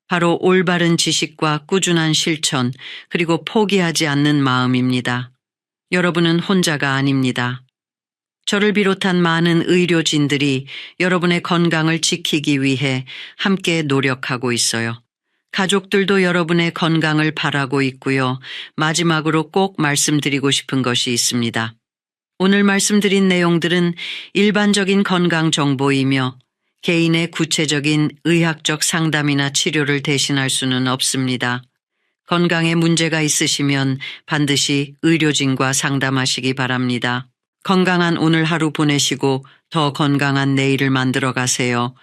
바로 올바른 지식과 꾸준한 실천, 그리고 포기하지 않는 마음입니다. 여러분은 혼자가 아닙니다. 저를 비롯한 많은 의료진들이 여러분의 건강을 지키기 위해 함께 노력하고 있어요. 가족들도 여러분의 건강을 바라고 있고요. 마지막으로 꼭 말씀드리고 싶은 것이 있습니다. 오늘 말씀드린 내용들은 일반적인 건강 정보이며 개인의 구체적인 의학적 상담이나 치료를 대신할 수는 없습니다. 건강에 문제가 있으시면 반드시 의료진과 상담하시기 바랍니다. 건강한 오늘 하루 보내시고 더 건강한 내일을 만들어 가세요.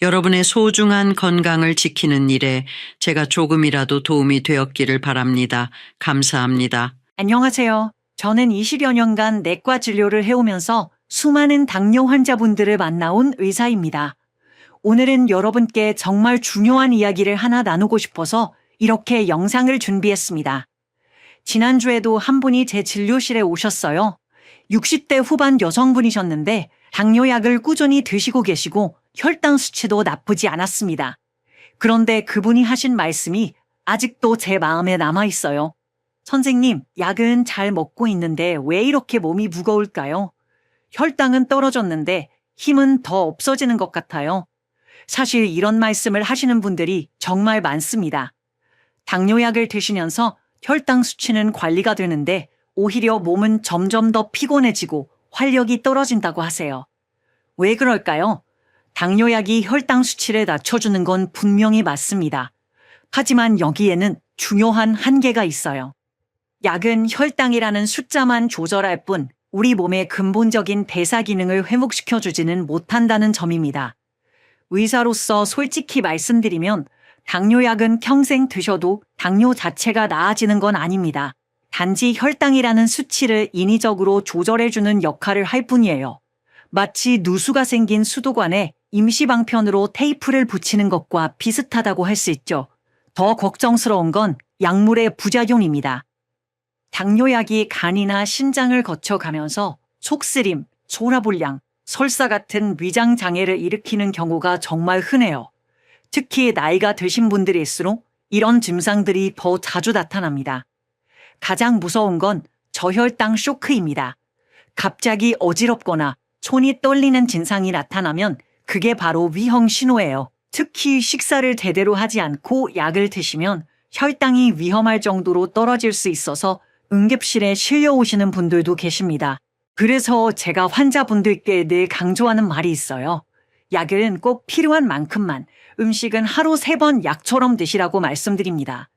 여러분의 소중한 건강을 지키는 일에 제가 조금이라도 도움이 되었기를 바랍니다. 감사합니다. 안녕하세요. 저는 20여 년간 내과 진료를 해오면서 수많은 당뇨 환자분들을 만나온 의사입니다. 오늘은 여러분께 정말 중요한 이야기를 하나 나누고 싶어서 이렇게 영상을 준비했습니다. 지난주에도 한 분이 제 진료실에 오셨어요. 60대 후반 여성분이셨는데 당뇨약을 꾸준히 드시고 계시고 혈당 수치도 나쁘지 않았습니다. 그런데 그분이 하신 말씀이 아직도 제 마음에 남아있어요. 선생님, 약은 잘 먹고 있는데 왜 이렇게 몸이 무거울까요? 혈당은 떨어졌는데 힘은 더 없어지는 것 같아요. 사실 이런 말씀을 하시는 분들이 정말 많습니다. 당뇨약을 드시면서 혈당 수치는 관리가 되는데 오히려 몸은 점점 더 피곤해지고 활력이 떨어진다고 하세요. 왜 그럴까요? 당뇨약이 혈당 수치를 낮춰주는 건 분명히 맞습니다. 하지만 여기에는 중요한 한계가 있어요. 약은 혈당이라는 숫자만 조절할 뿐 우리 몸의 근본적인 대사 기능을 회복시켜주지는 못한다는 점입니다. 의사로서 솔직히 말씀드리면 당뇨약은 평생 드셔도 당뇨 자체가 나아지는 건 아닙니다. 단지 혈당이라는 수치를 인위적으로 조절해주는 역할을 할 뿐이에요. 마치 누수가 생긴 수도관에 임시방편으로 테이프를 붙이는 것과 비슷하다고 할 수 있죠. 더 걱정스러운 건 약물의 부작용입니다. 당뇨약이 간이나 신장을 거쳐가면서 속쓰림, 소화불량, 설사 같은 위장 장애를 일으키는 경우가 정말 흔해요. 특히 나이가 드신 분들일수록 이런 증상들이 더 자주 나타납니다. 가장 무서운 건 저혈당 쇼크입니다. 갑자기 어지럽거나 손이 떨리는 증상이 나타나면 그게 바로 위험 신호예요. 특히 식사를 제대로 하지 않고 약을 드시면 혈당이 위험할 정도로 떨어질 수 있어서 응급실에 실려오시는 분들도 계십니다. 그래서 제가 환자분들께 늘 강조하는 말이 있어요. 약은 꼭 필요한 만큼만, 음식은 하루 3번 약처럼 드시라고 말씀드립니다.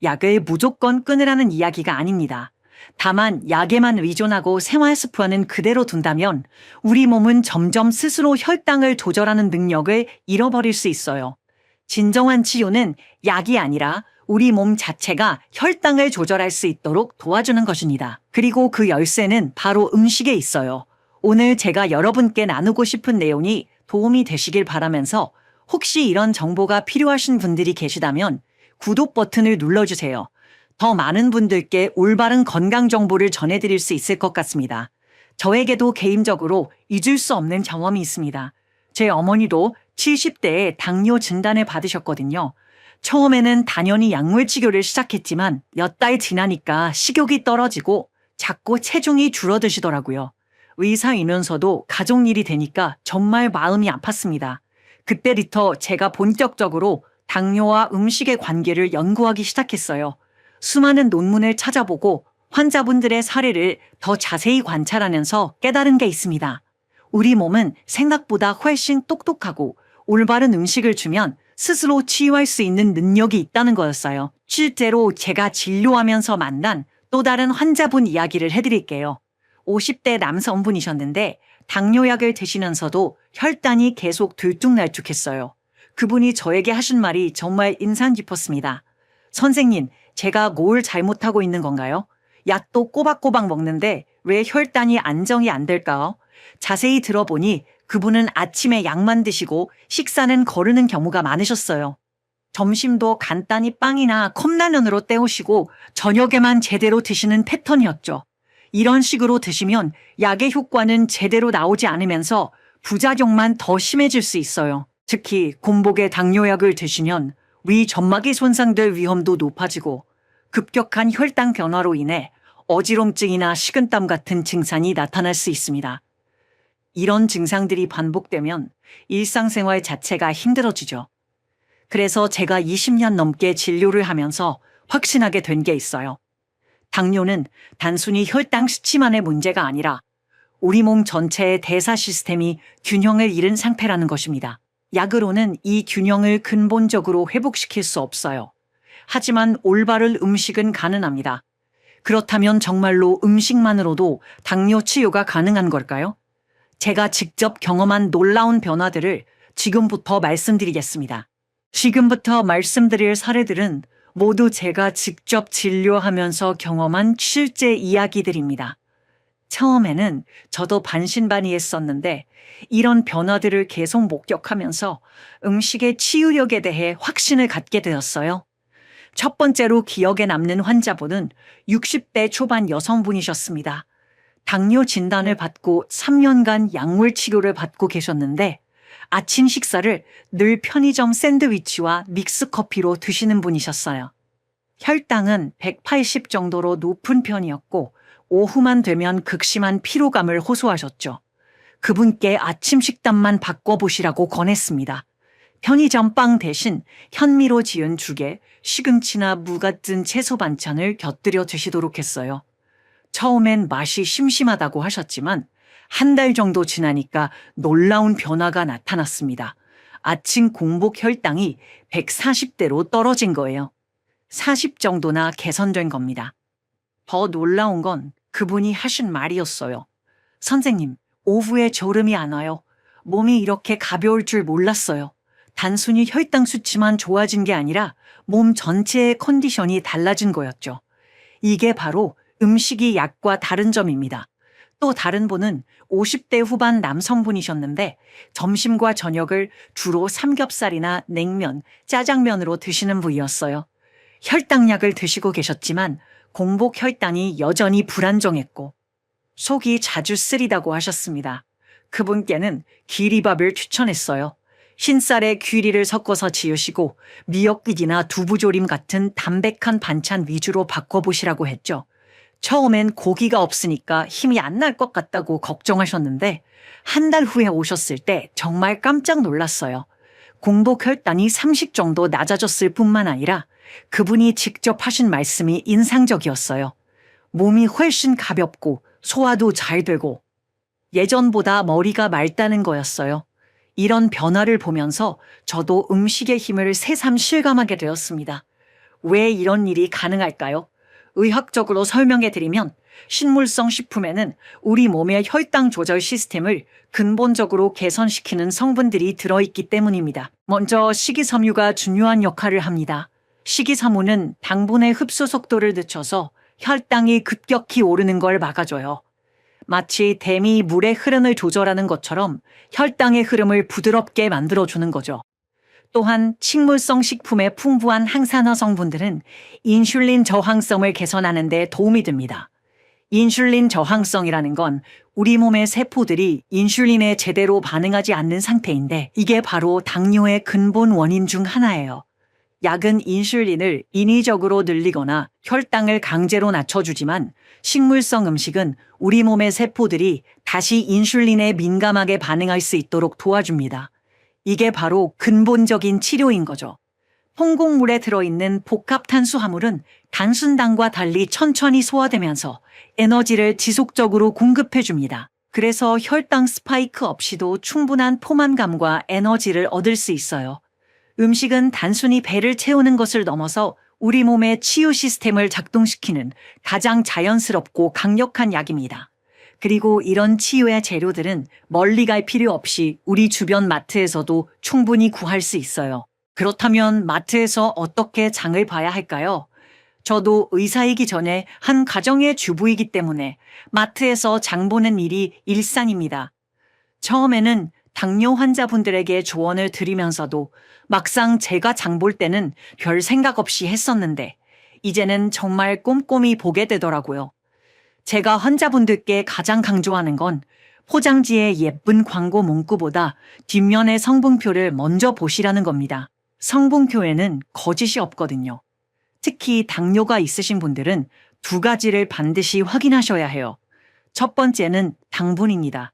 약을 무조건 끊으라는 이야기가 아닙니다. 다만 약에만 의존하고 생활 습관은 그대로 둔다면 우리 몸은 점점 스스로 혈당을 조절하는 능력을 잃어버릴 수 있어요. 진정한 치료는 약이 아니라 우리 몸 자체가 혈당을 조절할 수 있도록 도와주는 것입니다. 그리고 그 열쇠는 바로 음식에 있어요. 오늘 제가 여러분께 나누고 싶은 내용이 도움이 되시길 바라면서 혹시 이런 정보가 필요하신 분들이 계시다면 구독 버튼을 눌러주세요. 더 많은 분들께 올바른 건강 정보를 전해드릴 수 있을 것 같습니다. 저에게도 개인적으로 잊을 수 없는 경험이 있습니다. 제 어머니도 70대에 당뇨 진단을 받으셨거든요. 처음에는 당연히 약물 치료를 시작했지만 몇 달 지나니까 식욕이 떨어지고 자꾸 체중이 줄어드시더라고요. 의사이면서도 가족 일이 되니까 정말 마음이 아팠습니다. 그때부터 제가 본격적으로 당뇨와 음식의 관계를 연구하기 시작했어요. 수많은 논문을 찾아보고 환자분들의 사례를 더 자세히 관찰하면서 깨달은 게 있습니다. 우리 몸은 생각보다 훨씬 똑똑하고 올바른 음식을 주면 스스로 치유할 수 있는 능력이 있다는 거였어요. 실제로 제가 진료하면서 만난 또 다른 환자분 이야기를 해드릴게요. 50대 남성분이셨는데 당뇨약을 드시면서도 혈당이 계속 들쭉날쭉했어요. 그분이 저에게 하신 말이 정말 인상 깊었습니다. 선생님, 제가 뭘 잘못하고 있는 건가요? 약도 꼬박꼬박 먹는데 왜 혈당이 안정이 안 될까요? 자세히 들어보니 그분은 아침에 약만 드시고 식사는 거르는 경우가 많으셨어요. 점심도 간단히 빵이나 컵라면으로 때우시고 저녁에만 제대로 드시는 패턴이었죠. 이런 식으로 드시면 약의 효과는 제대로 나오지 않으면서 부작용만 더 심해질 수 있어요. 특히 공복에 당뇨약을 드시면 위 점막이 손상될 위험도 높아지고 급격한 혈당 변화로 인해 어지럼증이나 식은땀 같은 증상이 나타날 수 있습니다. 이런 증상들이 반복되면 일상생활 자체가 힘들어지죠. 그래서 제가 20년 넘게 진료를 하면서 확신하게 된 게 있어요. 당뇨는 단순히 혈당 수치만의 문제가 아니라 우리 몸 전체의 대사 시스템이 균형을 잃은 상태라는 것입니다. 약으로는 이 균형을 근본적으로 회복시킬 수 없어요. 하지만 올바른 음식은 가능합니다. 그렇다면 정말로 음식만으로도 당뇨 치유가 가능한 걸까요? 제가 직접 경험한 놀라운 변화들을 지금부터 말씀드리겠습니다. 지금부터 말씀드릴 사례들은 모두 제가 직접 진료하면서 경험한 실제 이야기들입니다. 처음에는 저도 반신반의했었는데 이런 변화들을 계속 목격하면서 음식의 치유력에 대해 확신을 갖게 되었어요. 첫 번째로 기억에 남는 환자분은 60대 초반 여성분이셨습니다. 당뇨 진단을 받고 3년간 약물 치료를 받고 계셨는데 아침 식사를 늘 편의점 샌드위치와 믹스커피로 드시는 분이셨어요. 혈당은 180 정도로 높은 편이었고 오후만 되면 극심한 피로감을 호소하셨죠. 그분께 아침 식단만 바꿔보시라고 권했습니다. 편의점 빵 대신 현미로 지은 죽에 시금치나 무 같은 채소 반찬을 곁들여 드시도록 했어요. 처음엔 맛이 심심하다고 하셨지만 한 달 정도 지나니까 놀라운 변화가 나타났습니다. 아침 공복 혈당이 140대로 떨어진 거예요. 40 정도나 개선된 겁니다. 더 놀라운 건 그분이 하신 말이었어요. 선생님, 오후에 졸음이 안 와요. 몸이 이렇게 가벼울 줄 몰랐어요. 단순히 혈당 수치만 좋아진 게 아니라 몸 전체의 컨디션이 달라진 거였죠. 이게 바로 음식이 약과 다른 점입니다. 또 다른 분은 50대 후반 남성분이셨는데 점심과 저녁을 주로 삼겹살이나 냉면, 짜장면으로 드시는 분이었어요. 혈당약을 드시고 계셨지만 공복 혈당이 여전히 불안정했고 속이 자주 쓰리다고 하셨습니다. 그분께는 귀리밥을 추천했어요. 흰쌀에 귀리를 섞어서 지으시고 미역국이나 두부조림 같은 담백한 반찬 위주로 바꿔보시라고 했죠. 처음엔 고기가 없으니까 힘이 안 날 것 같다고 걱정하셨는데 한 달 후에 오셨을 때 정말 깜짝 놀랐어요. 공복 혈당이 30 정도 낮아졌을 뿐만 아니라 그분이 직접 하신 말씀이 인상적이었어요. 몸이 훨씬 가볍고 소화도 잘 되고 예전보다 머리가 맑다는 거였어요. 이런 변화를 보면서 저도 음식의 힘을 새삼 실감하게 되었습니다. 왜 이런 일이 가능할까요? 의학적으로 설명해 드리면 식물성 식품에는 우리 몸의 혈당 조절 시스템을 근본적으로 개선시키는 성분들이 들어있기 때문입니다. 먼저 식이섬유가 중요한 역할을 합니다. 식이섬유는 당분의 흡수 속도를 늦춰서 혈당이 급격히 오르는 걸 막아줘요. 마치 댐이 물의 흐름을 조절하는 것처럼 혈당의 흐름을 부드럽게 만들어주는 거죠. 또한 식물성 식품의 풍부한 항산화 성분들은 인슐린 저항성을 개선하는 데 도움이 됩니다. 인슐린 저항성이라는 건 우리 몸의 세포들이 인슐린에 제대로 반응하지 않는 상태인데 이게 바로 당뇨의 근본 원인 중 하나예요. 약은 인슐린을 인위적으로 늘리거나 혈당을 강제로 낮춰주지만 식물성 음식은 우리 몸의 세포들이 다시 인슐린에 민감하게 반응할 수 있도록 도와줍니다. 이게 바로 근본적인 치료인 거죠. 홍곡물에 들어있는 복합 탄수화물은 단순당과 달리 천천히 소화되면서 에너지를 지속적으로 공급해줍니다. 그래서 혈당 스파이크 없이도 충분한 포만감과 에너지를 얻을 수 있어요. 음식은 단순히 배를 채우는 것을 넘어서 우리 몸의 치유 시스템을 작동시키는 가장 자연스럽고 강력한 약입니다. 그리고 이런 치유의 재료들은 멀리 갈 필요 없이 우리 주변 마트에서도 충분히 구할 수 있어요. 그렇다면 마트에서 어떻게 장을 봐야 할까요? 저도 의사이기 전에 한 가정의 주부이기 때문에 마트에서 장 보는 일이 일상입니다. 처음에는 당뇨 환자분들에게 조언을 드리면서도 막상 제가 장 볼 때는 별 생각 없이 했었는데 이제는 정말 꼼꼼히 보게 되더라고요. 제가 환자분들께 가장 강조하는 건 포장지의 예쁜 광고 문구보다 뒷면의 성분표를 먼저 보시라는 겁니다. 성분표에는 거짓이 없거든요. 특히 당뇨가 있으신 분들은 두 가지를 반드시 확인하셔야 해요. 첫 번째는 당분입니다.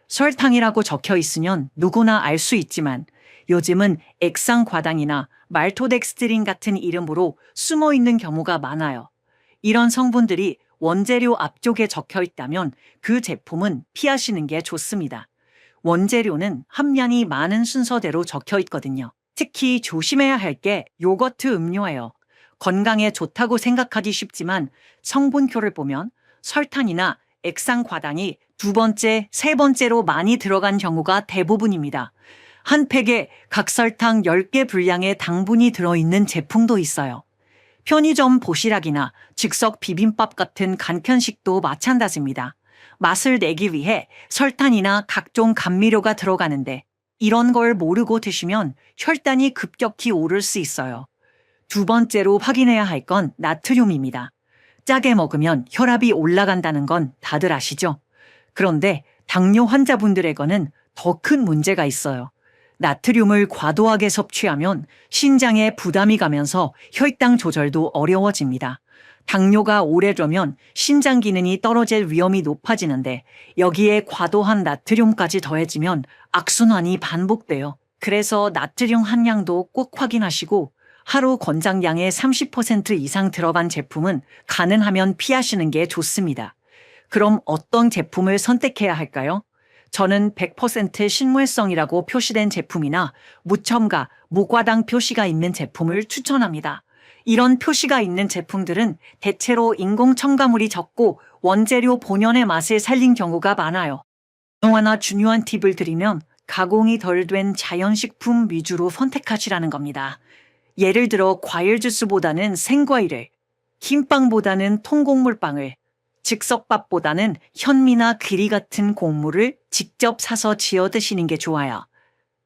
설탕이라고 적혀 있으면 누구나 알 수 있지만 요즘은 액상과당이나 말토덱스트린 같은 이름으로 숨어 있는 경우가 많아요. 이런 성분들이 원재료 앞쪽에 적혀 있다면 그 제품은 피하시는 게 좋습니다. 원재료는 함량이 많은 순서대로 적혀 있거든요. 특히 조심해야 할 게 요거트 음료예요. 건강에 좋다고 생각하기 쉽지만 성분표를 보면 설탕이나 액상과당이 두 번째, 세 번째로 많이 들어간 경우가 대부분입니다. 한 팩에 각설탕 10개 분량의 당분이 들어있는 제품도 있어요. 편의점 도시락이나 즉석 비빔밥 같은 간편식도 마찬가지입니다. 맛을 내기 위해 설탕이나 각종 감미료가 들어가는데 이런 걸 모르고 드시면 혈당이 급격히 오를 수 있어요. 두 번째로 확인해야 할 건 나트륨입니다. 짜게 먹으면 혈압이 올라간다는 건 다들 아시죠? 그런데 당뇨 환자분들에게는 더 큰 문제가 있어요. 나트륨을 과도하게 섭취하면 신장에 부담이 가면서 혈당 조절도 어려워집니다. 당뇨가 오래되면 신장 기능이 떨어질 위험이 높아지는데 여기에 과도한 나트륨까지 더해지면 악순환이 반복돼요. 그래서 나트륨 함량도 꼭 확인하시고 하루 권장량의 30% 이상 들어간 제품은 가능하면 피하시는 게 좋습니다. 그럼 어떤 제품을 선택해야 할까요? 저는 100% 식물성이라고 표시된 제품이나 무첨가, 무과당 표시가 있는 제품을 추천합니다. 이런 표시가 있는 제품들은 대체로 인공 첨가물이 적고 원재료 본연의 맛을 살린 경우가 많아요. 또 하나 중요한 팁을 드리면 가공이 덜 된 자연식품 위주로 선택하시라는 겁니다. 예를 들어 과일 주스보다는 생과일을, 흰빵보다는 통곡물빵을, 즉석밥보다는 현미나 귀리 같은 곡물을 직접 사서 지어 드시는 게 좋아요.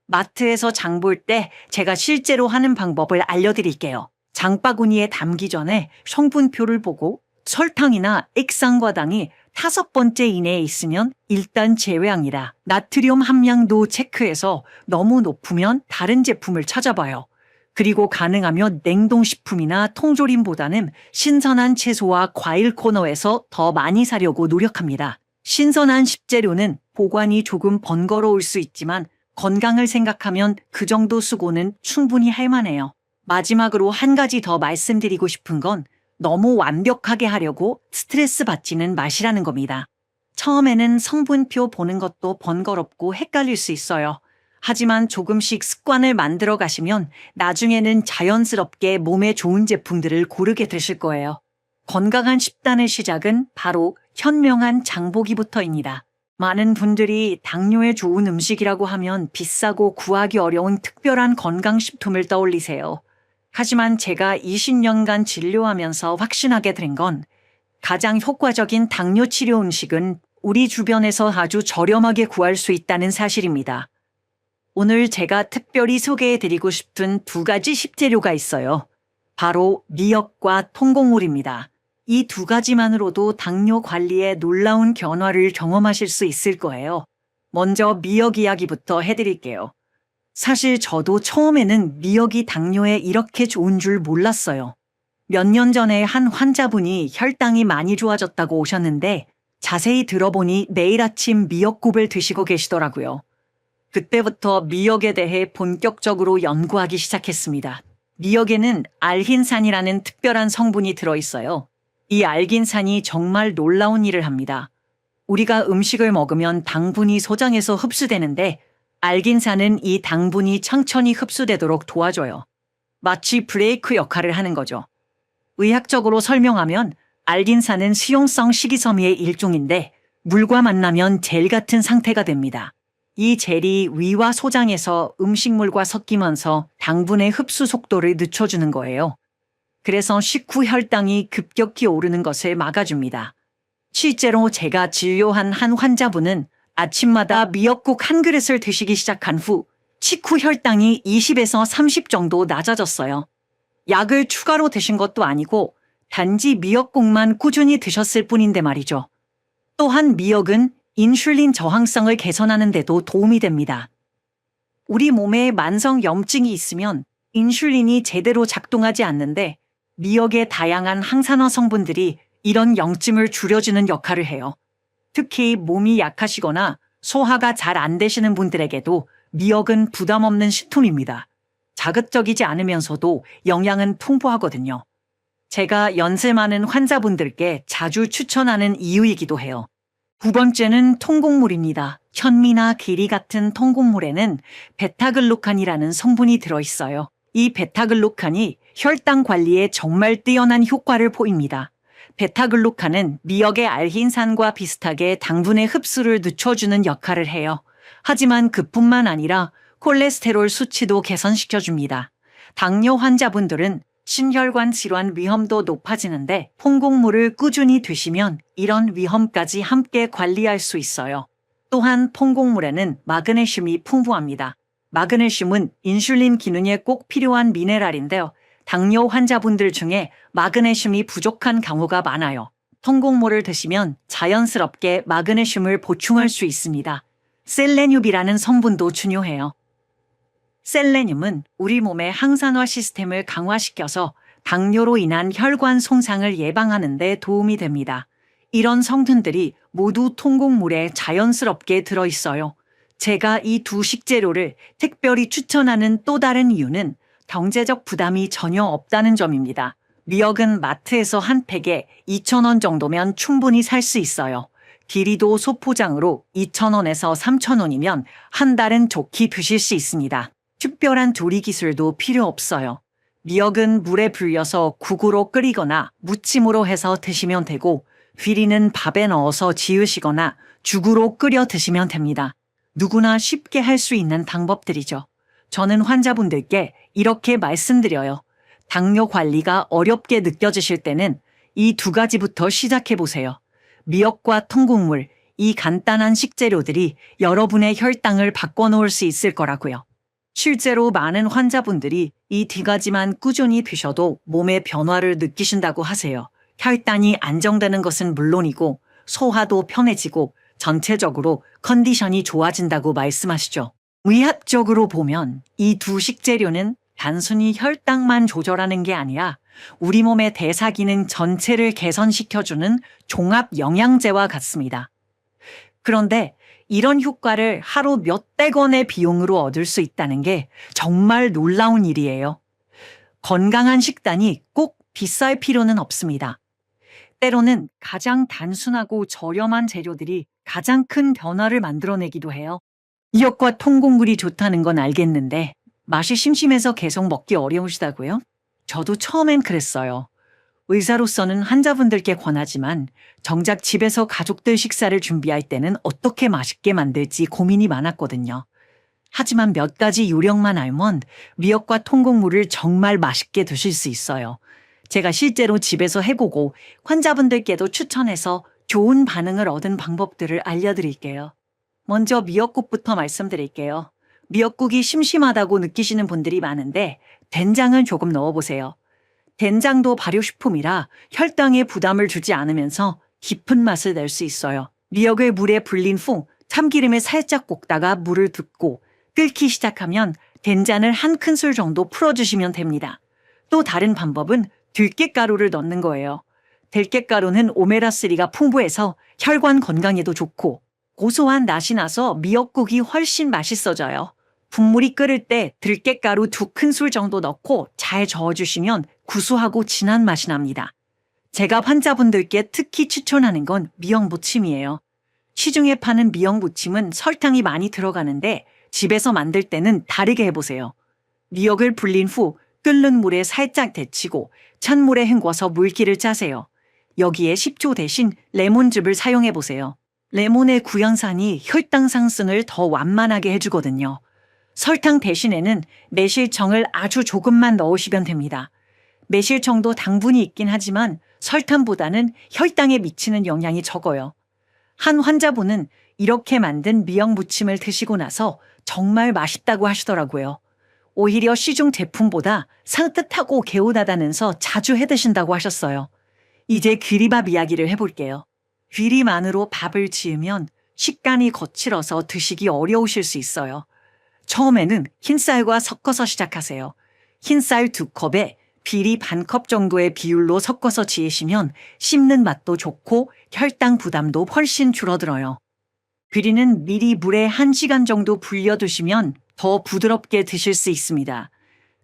마트에서 장볼 때 제가 실제로 하는 방법을 알려드릴게요. 장바구니에 담기 전에 성분표를 보고 설탕이나 액상과당이 5번째 이내에 있으면 일단 제외합니다. 나트륨 함량도 체크해서 너무 높으면 다른 제품을 찾아봐요. 그리고 가능하면 냉동식품이나 통조림보다는 신선한 채소와 과일 코너에서 더 많이 사려고 노력합니다. 신선한 식재료는 보관이 조금 번거로울 수 있지만 건강을 생각하면 그 정도 수고는 충분히 할 만해요. 마지막으로 한 가지 더 말씀드리고 싶은 건 너무 완벽하게 하려고 스트레스 받지는 마시라는 겁니다. 처음에는 성분표 보는 것도 번거롭고 헷갈릴 수 있어요. 하지만 조금씩 습관을 만들어 가시면 나중에는 자연스럽게 몸에 좋은 제품들을 고르게 되실 거예요. 건강한 식단의 시작은 바로 현명한 장보기부터입니다. 많은 분들이 당뇨에 좋은 음식이라고 하면 비싸고 구하기 어려운 특별한 건강식품을 떠올리세요. 하지만 제가 20년간 진료하면서 확신하게 된 건 가장 효과적인 당뇨 치료 음식은 우리 주변에서 아주 저렴하게 구할 수 있다는 사실입니다. 오늘 제가 특별히 소개해드리고 싶은 2가지 식재료가 있어요. 바로 미역과 통곡물입니다. 이 2가지만으로도 당뇨 관리에 놀라운 변화를 경험하실 수 있을 거예요. 먼저 미역 이야기부터 해드릴게요. 사실 저도 처음에는 미역이 당뇨에 이렇게 좋은 줄 몰랐어요. 몇 년 전에 한 환자분이 혈당이 많이 좋아졌다고 오셨는데 자세히 들어보니 매일 아침 미역국을 드시고 계시더라고요. 그때부터 미역에 대해 본격적으로 연구하기 시작했습니다. 미역에는 알긴산이라는 특별한 성분이 들어있어요. 이 알긴산이 정말 놀라운 일을 합니다. 우리가 음식을 먹으면 당분이 소장해서 흡수되는데 알긴산은 이 당분이 천천히 흡수되도록 도와줘요. 마치 브레이크 역할을 하는 거죠. 의학적으로 설명하면 알긴산은 수용성 식이섬유의 일종인데 물과 만나면 젤 같은 상태가 됩니다. 이 젤이 위와 소장해서 음식물과 섞이면서 당분의 흡수 속도를 늦춰주는 거예요. 그래서 식후 혈당이 급격히 오르는 것을 막아줍니다. 실제로 제가 진료한 한 환자분은 아침마다 미역국 한 그릇을 드시기 시작한 후 식후 혈당이 20에서 30 정도 낮아졌어요. 약을 추가로 드신 것도 아니고 단지 미역국만 꾸준히 드셨을 뿐인데 말이죠. 또한 미역은 인슐린 저항성을 개선하는 데도 도움이 됩니다. 우리 몸에 만성 염증이 있으면 인슐린이 제대로 작동하지 않는데 미역의 다양한 항산화 성분들이 이런 염증을 줄여주는 역할을 해요. 특히 몸이 약하시거나 소화가 잘 안 되시는 분들에게도 미역은 부담 없는 식품입니다. 자극적이지 않으면서도 영양은 풍부하거든요. 제가 연세 많은 환자분들께 자주 추천하는 이유이기도 해요. 2번째는 통곡물입니다. 현미나 귀리 같은 통곡물에는 베타글루칸이라는 성분이 들어있어요. 이 베타글루칸이 혈당 관리에 정말 뛰어난 효과를 보입니다. 베타글루칸은 미역의 알긴산과 비슷하게 당분의 흡수를 늦춰주는 역할을 해요. 하지만 그뿐만 아니라 콜레스테롤 수치도 개선시켜줍니다. 당뇨 환자분들은 심혈관 질환 위험도 높아지는데 통곡물을 꾸준히 드시면 이런 위험까지 함께 관리할 수 있어요. 또한 통곡물에는 마그네슘이 풍부합니다. 마그네슘은 인슐린 기능에 꼭 필요한 미네랄인데요. 당뇨 환자분들 중에 마그네슘이 부족한 경우가 많아요. 통곡물을 드시면 자연스럽게 마그네슘을 보충할 수 있습니다. 셀레늄이라는 성분도 중요해요. 셀레늄은 우리 몸의 항산화 시스템을 강화시켜서 당뇨로 인한 혈관 손상을 예방하는 데 도움이 됩니다. 이런 성분들이 모두 통곡물에 자연스럽게 들어있어요. 제가 이 2 식재료를 특별히 추천하는 또 다른 이유는 경제적 부담이 전혀 없다는 점입니다. 미역은 마트에서 한 팩에 2,000원 정도면 충분히 살 수 있어요. 비리도 소포장으로 2,000원에서 3,000원이면 한 달은 좋게 드실 수 있습니다. 특별한 조리 기술도 필요 없어요. 미역은 물에 불려서 국으로 끓이거나 무침으로 해서 드시면 되고, 비리는 밥에 넣어서 지으시거나 죽으로 끓여 드시면 됩니다. 누구나 쉽게 할 수 있는 방법들이죠. 저는 환자분들께 이렇게 말씀드려요. 당뇨 관리가 어렵게 느껴지실 때는 이 두 가지부터 시작해 보세요. 미역과 통곡물, 이 간단한 식재료들이 여러분의 혈당을 바꿔놓을 수 있을 거라고요. 실제로 많은 환자분들이 이 두 가지만 꾸준히 드셔도 몸의 변화를 느끼신다고 하세요. 혈당이 안정되는 것은 물론이고 소화도 편해지고 전체적으로 컨디션이 좋아진다고 말씀하시죠. 의학적으로 보면 이 두 식재료는 단순히 혈당만 조절하는 게 아니라 우리 몸의 대사 기능 전체를 개선시켜주는 종합 영양제와 같습니다. 그런데 이런 효과를 하루 몇백 원의 비용으로 얻을 수 있다는 게 정말 놀라운 일이에요. 건강한 식단이 꼭 비쌀 필요는 없습니다. 때로는 가장 단순하고 저렴한 재료들이 가장 큰 변화를 만들어내기도 해요. 미역과 통곡물이 좋다는 건 알겠는데 맛이 심심해서 계속 먹기 어려우시다고요? 저도 처음엔 그랬어요. 의사로서는 환자분들께 권하지만 정작 집에서 가족들 식사를 준비할 때는 어떻게 맛있게 만들지 고민이 많았거든요. 하지만 몇 가지 요령만 알면 미역과 통곡물을 정말 맛있게 드실 수 있어요. 제가 실제로 집에서 해보고 환자분들께도 추천해서 좋은 반응을 얻은 방법들을 알려드릴게요. 먼저 미역국부터 말씀드릴게요. 미역국이 심심하다고 느끼시는 분들이 많은데 된장을 조금 넣어보세요. 된장도 발효식품이라 혈당에 부담을 주지 않으면서 깊은 맛을 낼 수 있어요. 미역을 물에 불린 후 참기름에 살짝 볶다가 물을 붓고 끓기 시작하면 된장을 한 큰술 정도 풀어주시면 됩니다. 또 다른 방법은 들깨가루를 넣는 거예요. 들깨가루는 오메가3가 풍부해서 혈관 건강에도 좋고 고소한 맛이 나서 미역국이 훨씬 맛있어져요. 국물이 끓을 때 들깨가루 2큰술 정도 넣고 잘 저어주시면 구수하고 진한 맛이 납니다. 제가 환자분들께 특히 추천하는 건 미역무침이에요. 시중에 파는 미역무침은 설탕이 많이 들어가는데 집에서 만들 때는 다르게 해보세요. 미역을 불린 후 끓는 물에 살짝 데치고 찬물에 헹궈서 물기를 짜세요. 여기에 식초 대신 레몬즙을 사용해보세요. 레몬의 구연산이 혈당 상승을 더 완만하게 해주거든요. 설탕 대신에는 매실청을 아주 조금만 넣으시면 됩니다. 매실청도 당분이 있긴 하지만 설탕보다는 혈당에 미치는 영향이 적어요. 한 환자분은 이렇게 만든 미역무침을 드시고 나서 정말 맛있다고 하시더라고요. 오히려 시중 제품보다 산뜻하고 개운하다면서 자주 해드신다고 하셨어요. 이제 귀리밥 이야기를 해볼게요. 귀리만으로 밥을 지으면 식감이 거칠어서 드시기 어려우실 수 있어요. 처음에는 흰쌀과 섞어서 시작하세요. 흰쌀 2컵에 비리 반컵 정도의 비율로 섞어서 지으시면 씹는 맛도 좋고 혈당 부담도 훨씬 줄어들어요. 귀리는 미리 물에 1시간 정도 불려두시면 더 부드럽게 드실 수 있습니다.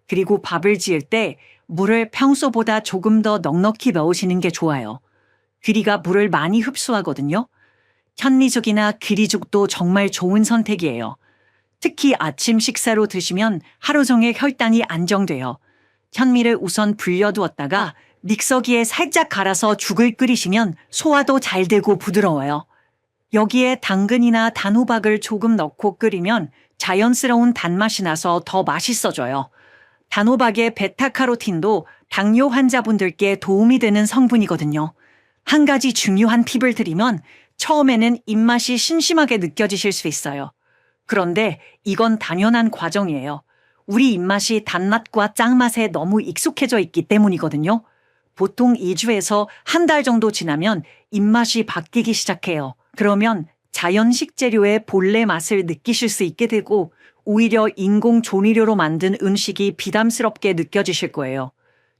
그리고 밥을 지을 때 물을 평소보다 조금 더 넉넉히 넣으시는 게 좋아요. 귀리가 물을 많이 흡수하거든요. 현미죽이나 귀리죽도 정말 좋은 선택이에요. 특히 아침 식사로 드시면 하루 종일 혈당이 안정돼요. 현미를 우선 불려두었다가 믹서기에 살짝 갈아서 죽을 끓이시면 소화도 잘 되고 부드러워요. 여기에 당근이나 단호박을 조금 넣고 끓이면 자연스러운 단맛이 나서 더 맛있어져요. 단호박의 베타카로틴도 당뇨 환자분들께 도움이 되는 성분이거든요. 한 가지 중요한 팁을 드리면 처음에는 입맛이 심심하게 느껴지실 수 있어요. 그런데 이건 당연한 과정이에요. 우리 입맛이 단맛과 짠맛에 너무 익숙해져 있기 때문이거든요. 보통 2주에서 한 달 정도 지나면 입맛이 바뀌기 시작해요. 그러면 자연 식재료의 본래 맛을 느끼실 수 있게 되고 오히려 인공 조미료로 만든 음식이 비담스럽게 느껴지실 거예요.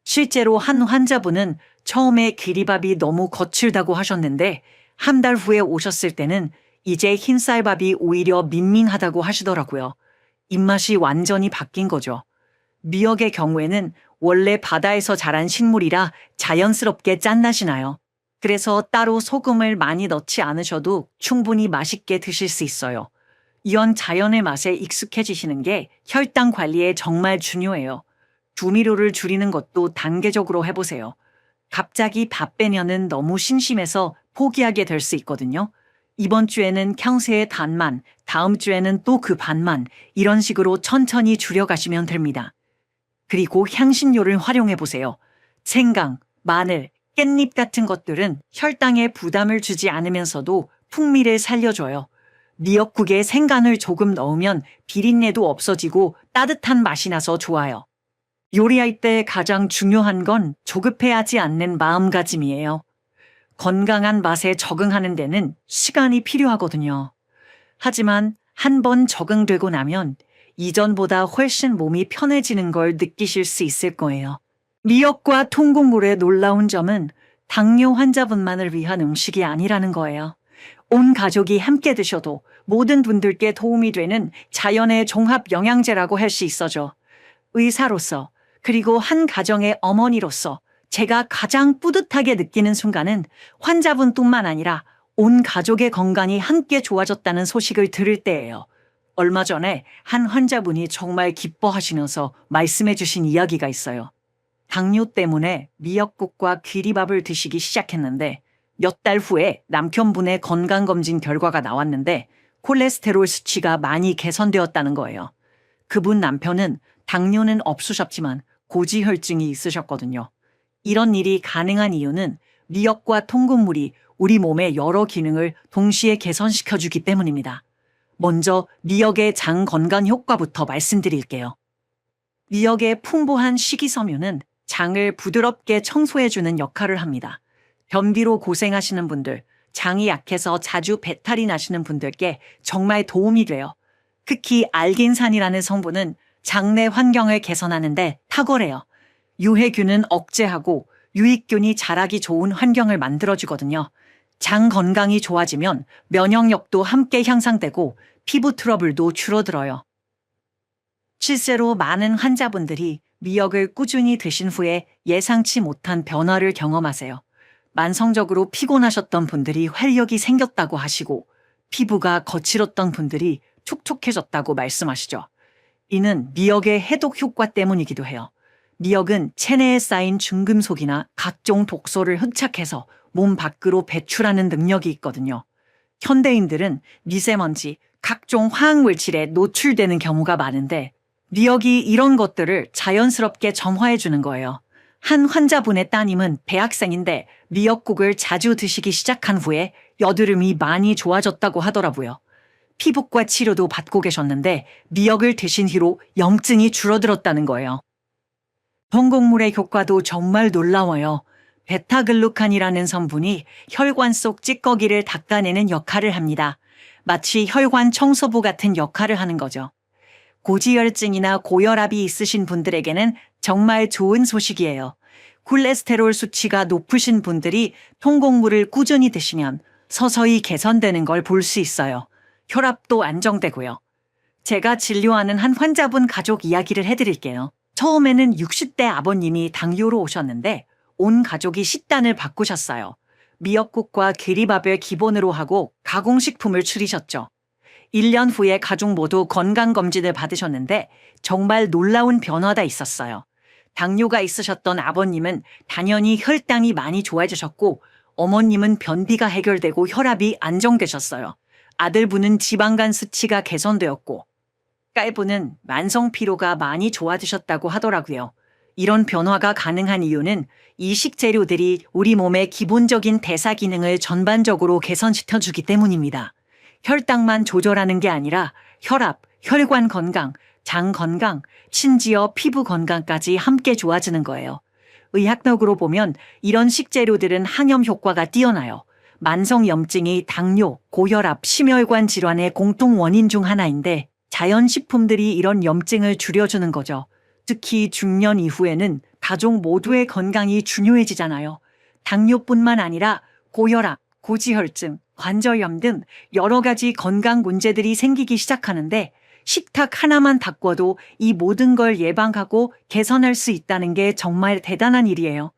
실제로 한 환자분은 처음에 귀리밥이 너무 거칠다고 하셨는데 한 달 후에 오셨을 때는 이제 흰쌀밥이 오히려 밍밍하다고 하시더라고요. 입맛이 완전히 바뀐 거죠. 미역의 경우에는 원래 바다에서 자란 식물이라 자연스럽게 짠맛이 나요. 그래서 따로 소금을 많이 넣지 않으셔도 충분히 맛있게 드실 수 있어요. 이런 자연의 맛에 익숙해지시는 게 혈당 관리에 정말 중요해요. 조미료를 줄이는 것도 단계적으로 해보세요. 갑자기 밥 빼면은 너무 심심해서 포기하게 될 수 있거든요. 이번 주에는 캉스의 반만, 다음 주에는 또 그 반만, 이런 식으로 천천히 줄여가시면 됩니다. 그리고 향신료를 활용해보세요. 생강, 마늘, 깻잎 같은 것들은 혈당에 부담을 주지 않으면서도 풍미를 살려줘요. 미역국에 생강을 조금 넣으면 비린내도 없어지고 따뜻한 맛이 나서 좋아요. 요리할 때 가장 중요한 건 조급해하지 않는 마음가짐이에요. 건강한 맛에 적응하는 데는 시간이 필요하거든요. 하지만 한 번 적응되고 나면 이전보다 훨씬 몸이 편해지는 걸 느끼실 수 있을 거예요. 미역과 통곡물의 놀라운 점은 당뇨 환자분만을 위한 음식이 아니라는 거예요. 온 가족이 함께 드셔도 모든 분들께 도움이 되는 자연의 종합 영양제라고 할 수 있어죠. 의사로서 그리고 한 가정의 어머니로서 제가 가장 뿌듯하게 느끼는 순간은 환자분뿐만 아니라 온 가족의 건강이 함께 좋아졌다는 소식을 들을 때예요. 얼마 전에 한 환자분이 정말 기뻐하시면서 말씀해 주신 이야기가 있어요. 당뇨 때문에 미역국과 귀리밥을 드시기 시작했는데 몇 달 후에 남편분의 건강검진 결과가 나왔는데 콜레스테롤 수치가 많이 개선되었다는 거예요. 그분 남편은 당뇨는 없으셨지만 고지혈증이 있으셨거든요. 이런 일이 가능한 이유는 미역과 통곡물이 우리 몸의 여러 기능을 동시에 개선시켜주기 때문입니다. 먼저 미역의 장 건강 효과부터 말씀드릴게요. 미역의 풍부한 식이섬유는 장을 부드럽게 청소해주는 역할을 합니다. 변비로 고생하시는 분들, 장이 약해서 자주 배탈이 나시는 분들께 정말 도움이 돼요. 특히 알긴산이라는 성분은 장내 환경을 개선하는데 탁월해요. 유해균은 억제하고 유익균이 자라기 좋은 환경을 만들어주거든요. 장 건강이 좋아지면 면역력도 함께 향상되고 피부 트러블도 줄어들어요. 실제로 많은 환자분들이 미역을 꾸준히 드신 후에 예상치 못한 변화를 경험하세요. 만성적으로 피곤하셨던 분들이 활력이 생겼다고 하시고 피부가 거칠었던 분들이 촉촉해졌다고 말씀하시죠. 이는 미역의 해독 효과 때문이기도 해요. 미역은 체내에 쌓인 중금속이나 각종 독소를 흡착해서 몸 밖으로 배출하는 능력이 있거든요. 현대인들은 미세먼지, 각종 화학물질에 노출되는 경우가 많은데 미역이 이런 것들을 자연스럽게 점화해 주는 거예요. 한 환자분의 따님은 대학생인데 미역국을 자주 드시기 시작한 후에 여드름이 많이 좋아졌다고 하더라고요. 피부과 치료도 받고 계셨는데 미역을 드신 뒤로 염증이 줄어들었다는 거예요. 통곡물의 효과도 정말 놀라워요. 베타글루칸이라는 성분이 혈관 속 찌꺼기를 닦아내는 역할을 합니다. 마치 혈관 청소부 같은 역할을 하는 거죠. 고지혈증이나 고혈압이 있으신 분들에게는 정말 좋은 소식이에요. 콜레스테롤 수치가 높으신 분들이 통곡물을 꾸준히 드시면 서서히 개선되는 걸 볼 수 있어요. 혈압도 안정되고요. 제가 진료하는 한 환자분 가족 이야기를 해드릴게요. 처음에는 60대 아버님이 당뇨로 오셨는데 온 가족이 식단을 바꾸셨어요. 미역국과 귀리밥을 기본으로 하고 가공식품을 줄이셨죠. 1년 후에 가족 모두 건강검진을 받으셨는데 정말 놀라운 변화가 있었어요. 당뇨가 있으셨던 아버님은 당연히 혈당이 많이 좋아지셨고 어머님은 변비가 해결되고 혈압이 안정되셨어요. 아들분은 지방간 수치가 개선되었고 딸분은 만성 피로가 많이 좋아지셨다고 하더라고요. 이런 변화가 가능한 이유는 이 식재료들이 우리 몸의 기본적인 대사 기능을 전반적으로 개선시켜주기 때문입니다. 혈당만 조절하는 게 아니라 혈압, 혈관 건강, 장 건강, 심지어 피부 건강까지 함께 좋아지는 거예요. 의학적으로 보면 이런 식재료들은 항염 효과가 뛰어나요. 만성염증이 당뇨, 고혈압, 심혈관 질환의 공통 원인 중 하나인데 자연식품들이 이런 염증을 줄여주는 거죠. 특히 중년 이후에는 가족 모두의 건강이 중요해지잖아요. 당뇨뿐만 아니라 고혈압, 고지혈증, 관절염 등 여러 가지 건강 문제들이 생기기 시작하는데 식탁 하나만 바꿔도 이 모든 걸 예방하고 개선할 수 있다는 게 정말 대단한 일이에요.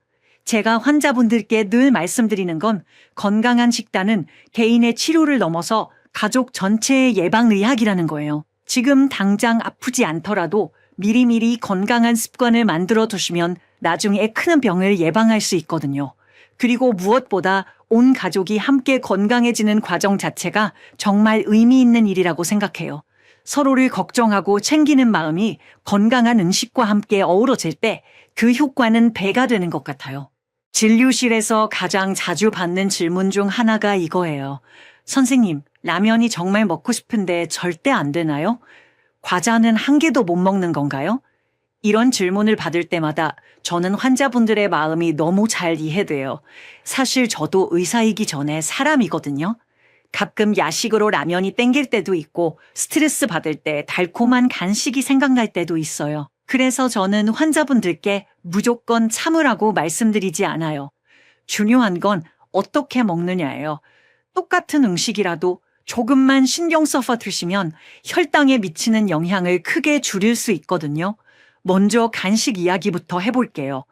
제가 환자분들께 늘 말씀드리는 건 건강한 식단은 개인의 치료를 넘어서 가족 전체의 예방의학이라는 거예요. 지금 당장 아프지 않더라도 미리미리 건강한 습관을 만들어 두시면 나중에 큰 병을 예방할 수 있거든요. 그리고 무엇보다 온 가족이 함께 건강해지는 과정 자체가 정말 의미 있는 일이라고 생각해요. 서로를 걱정하고 챙기는 마음이 건강한 음식과 함께 어우러질 때 그 효과는 배가 되는 것 같아요. 진료실에서 가장 자주 받는 질문 중 하나가 이거예요. 선생님, 라면이 정말 먹고 싶은데 절대 안 되나요? 과자는 한 개도 못 먹는 건가요? 이런 질문을 받을 때마다 저는 환자분들의 마음이 너무 잘 이해돼요. 사실 저도 의사이기 전에 사람이거든요. 가끔 야식으로 라면이 땡길 때도 있고 스트레스 받을 때 달콤한 간식이 생각날 때도 있어요. 그래서 저는 환자분들께 무조건 참으라고 말씀드리지 않아요. 중요한 건 어떻게 먹느냐예요. 똑같은 음식이라도 조금만 신경 써서 드시면 혈당에 미치는 영향을 크게 줄일 수 있거든요. 먼저 간식 이야기부터 해볼게요.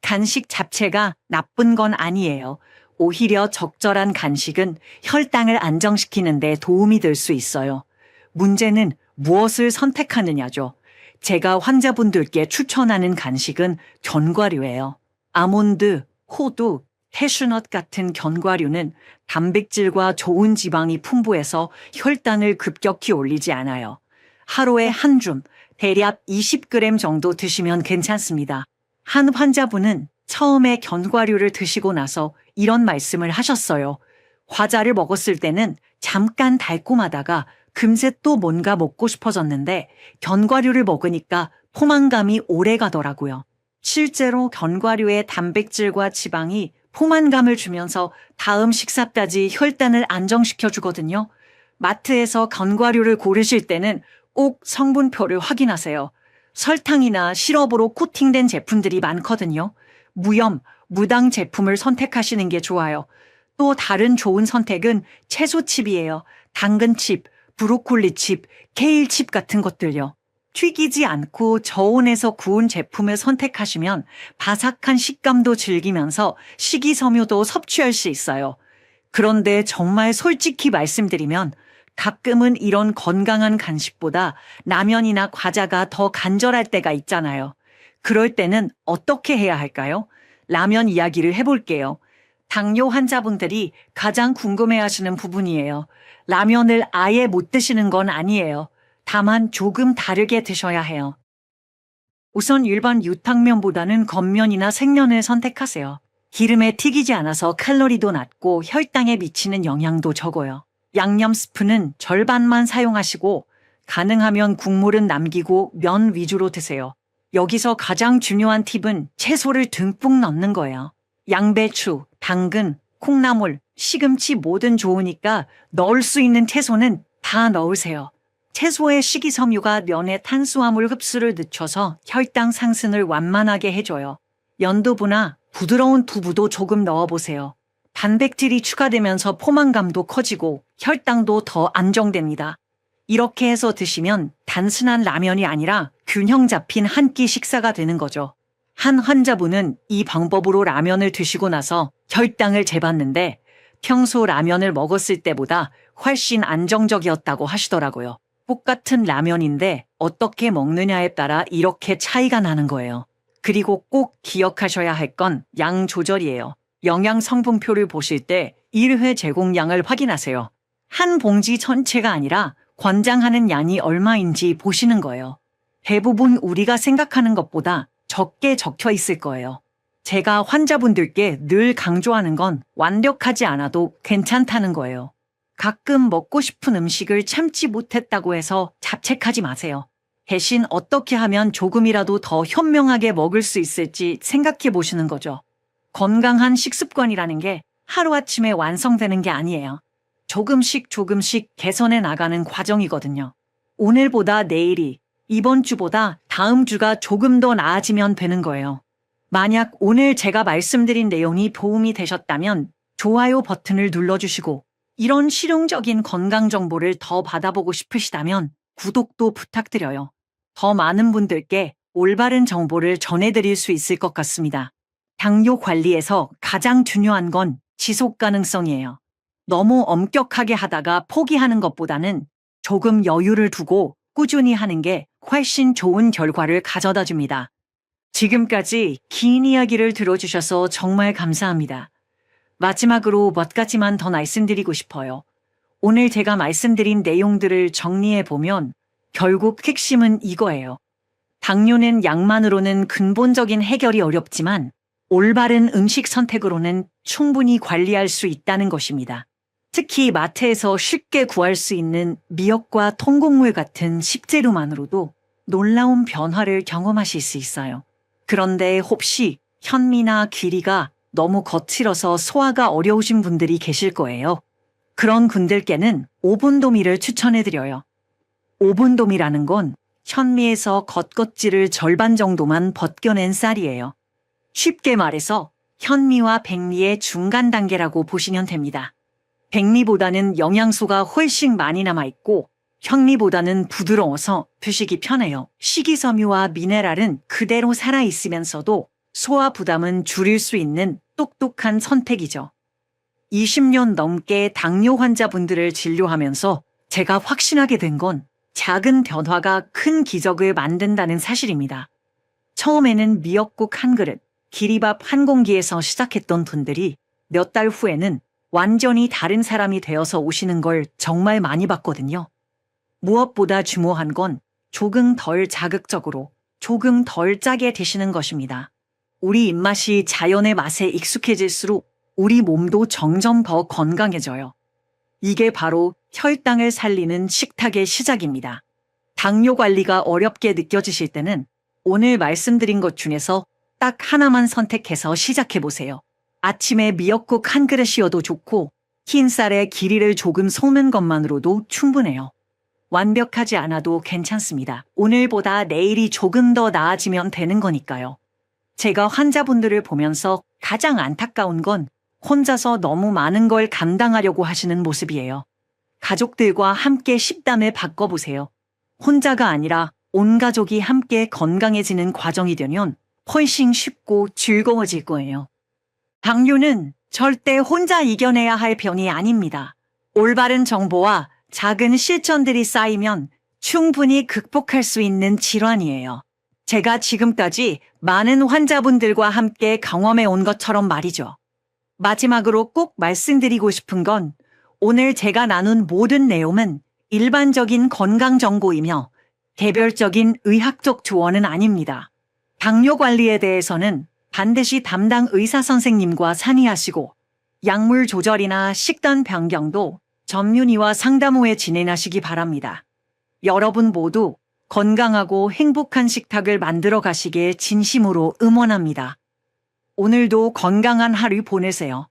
간식 자체가 나쁜 건 아니에요. 오히려 적절한 간식은 혈당을 안정시키는 데 도움이 될 수 있어요. 문제는 무엇을 선택하느냐죠. 제가 환자분들께 추천하는 간식은 견과류예요. 아몬드, 호두, 캐슈넛 같은 견과류는 단백질과 좋은 지방이 풍부해서 혈당을 급격히 올리지 않아요. 하루에 한 줌, 대략 20g 정도 드시면 괜찮습니다. 한 환자분은 처음에 견과류를 드시고 나서 이런 말씀을 하셨어요. 과자를 먹었을 때는 잠깐 달콤하다가 금세 또 뭔가 먹고 싶어졌는데 견과류를 먹으니까 포만감이 오래 가더라고요. 실제로 견과류의 단백질과 지방이 포만감을 주면서 다음 식사까지 혈당을 안정시켜 주거든요. 마트에서 견과류를 고르실 때는 꼭 성분표를 확인하세요. 설탕이나 시럽으로 코팅된 제품들이 많거든요. 무염, 무당 제품을 선택하시는 게 좋아요. 또 다른 좋은 선택은 채소칩이에요. 당근칩, 브로콜리칩, 케일칩 같은 것들요. 튀기지 않고 저온에서 구운 제품을 선택하시면 바삭한 식감도 즐기면서 식이섬유도 섭취할 수 있어요. 그런데 정말 솔직히 말씀드리면 가끔은 이런 건강한 간식보다 라면이나 과자가 더 간절할 때가 있잖아요. 그럴 때는 어떻게 해야 할까요? 라면 이야기를 해볼게요. 당뇨 환자분들이 가장 궁금해하시는 부분이에요. 라면을 아예 못 드시는 건 아니에요. 다만 조금 다르게 드셔야 해요. 우선 일반 유탕면보다는 겉면이나 생면을 선택하세요. 기름에 튀기지 않아서 칼로리도 낮고 혈당에 미치는 영향도 적어요. 양념 스프는 절반만 사용하시고 가능하면 국물은 남기고 면 위주로 드세요. 여기서 가장 중요한 팁은 채소를 듬뿍 넣는 거예요. 양배추, 당근, 콩나물, 시금치 뭐든 좋으니까 넣을 수 있는 채소는 다 넣으세요. 채소의 식이섬유가 면의 탄수화물 흡수를 늦춰서 혈당 상승을 완만하게 해줘요. 연두부나 부드러운 두부도 조금 넣어보세요. 단백질이 추가되면서 포만감도 커지고 혈당도 더 안정됩니다. 이렇게 해서 드시면 단순한 라면이 아니라 균형 잡힌 한 끼 식사가 되는 거죠. 한 환자분은 이 방법으로 라면을 드시고 나서 혈당을 재봤는데 평소 라면을 먹었을 때보다 훨씬 안정적이었다고 하시더라고요. 똑같은 라면인데 어떻게 먹느냐에 따라 이렇게 차이가 나는 거예요. 그리고 꼭 기억하셔야 할 건 양 조절이에요. 영양 성분표를 보실 때 1회 제공량을 확인하세요. 한 봉지 전체가 아니라 권장하는 양이 얼마인지 보시는 거예요. 대부분 우리가 생각하는 것보다 적게 적혀 있을 거예요. 제가 환자분들께 늘 강조하는 건 완벽하지 않아도 괜찮다는 거예요. 가끔 먹고 싶은 음식을 참지 못했다고 해서 자책하지 마세요. 대신 어떻게 하면 조금이라도 더 현명하게 먹을 수 있을지 생각해 보시는 거죠. 건강한 식습관이라는 게 하루아침에 완성되는 게 아니에요. 조금씩 개선해 나가는 과정이거든요. 오늘보다 내일이, 이번 주보다 다음 주가 조금 더 나아지면 되는 거예요. 만약 오늘 제가 말씀드린 내용이 도움이 되셨다면 좋아요 버튼을 눌러주시고 이런 실용적인 건강 정보를 더 받아보고 싶으시다면 구독도 부탁드려요. 더 많은 분들께 올바른 정보를 전해드릴 수 있을 것 같습니다. 당뇨 관리에서 가장 중요한 건 지속 가능성이에요. 너무 엄격하게 하다가 포기하는 것보다는 조금 여유를 두고 꾸준히 하는 게 훨씬 좋은 결과를 가져다 줍니다. 지금까지 긴 이야기를 들어주셔서 정말 감사합니다. 마지막으로 몇 가지만 더 말씀드리고 싶어요. 오늘 제가 말씀드린 내용들을 정리해 보면 결국 핵심은 이거예요. 당뇨는 약만으로는 근본적인 해결이 어렵지만 올바른 음식 선택으로는 충분히 관리할 수 있다는 것입니다. 특히 마트에서 쉽게 구할 수 있는 미역과 통곡물 같은 식재료만으로도 놀라운 변화를 경험하실 수 있어요. 그런데 혹시 현미나 귀리가 너무 거칠어서 소화가 어려우신 분들이 계실 거예요. 그런 분들께는 오븐도미를 추천해드려요. 오븐도미라는 건 현미에서 겉껍질을 절반 정도만 벗겨낸 쌀이에요. 쉽게 말해서 현미와 백미의 중간 단계라고 보시면 됩니다. 백미보다는 영양소가 훨씬 많이 남아있고 현미보다는 부드러워서 드시기 편해요. 식이섬유와 미네랄은 그대로 살아있으면서도 소화 부담은 줄일 수 있는 똑똑한 선택이죠. 20년 넘게 당뇨 환자분들을 진료하면서 제가 확신하게 된 건 작은 변화가 큰 기적을 만든다는 사실입니다. 처음에는 미역국 한 그릇, 기리밥 한 공기에서 시작했던 분들이 몇 달 후에는 완전히 다른 사람이 되어서 오시는 걸 정말 많이 봤거든요. 무엇보다 중요한 건 조금 덜 자극적으로, 조금 덜 짜게 드시는 것입니다. 우리 입맛이 자연의 맛에 익숙해질수록 우리 몸도 점점 더 건강해져요. 이게 바로 혈당을 살리는 식탁의 시작입니다. 당뇨 관리가 어렵게 느껴지실 때는 오늘 말씀드린 것 중에서 딱 하나만 선택해서 시작해보세요. 아침에 미역국 한 그릇이어도 좋고 흰쌀에 기리를 조금 섞는 것만으로도 충분해요. 완벽하지 않아도 괜찮습니다. 오늘보다 내일이 조금 더 나아지면 되는 거니까요. 제가 환자분들을 보면서 가장 안타까운 건 혼자서 너무 많은 걸 감당하려고 하시는 모습이에요. 가족들과 함께 식단을 바꿔보세요. 혼자가 아니라 온 가족이 함께 건강해지는 과정이 되면 훨씬 쉽고 즐거워질 거예요. 당뇨는 절대 혼자 이겨내야 할 병이 아닙니다. 올바른 정보와 작은 실천들이 쌓이면 충분히 극복할 수 있는 질환이에요. 제가 지금까지 많은 환자분들과 함께 경험해 온 것처럼 말이죠. 마지막으로 꼭 말씀드리고 싶은 건 오늘 제가 나눈 모든 내용은 일반적인 건강 정보이며 개별적인 의학적 조언은 아닙니다. 당뇨 관리에 대해서는 반드시 담당 의사 선생님과 상의하시고 약물 조절이나 식단 변경도 전문의와 상담 후에 진행하시기 바랍니다. 여러분 모두 건강하고 행복한 식탁을 만들어 가시길 진심으로 응원합니다. 오늘도 건강한 하루 보내세요.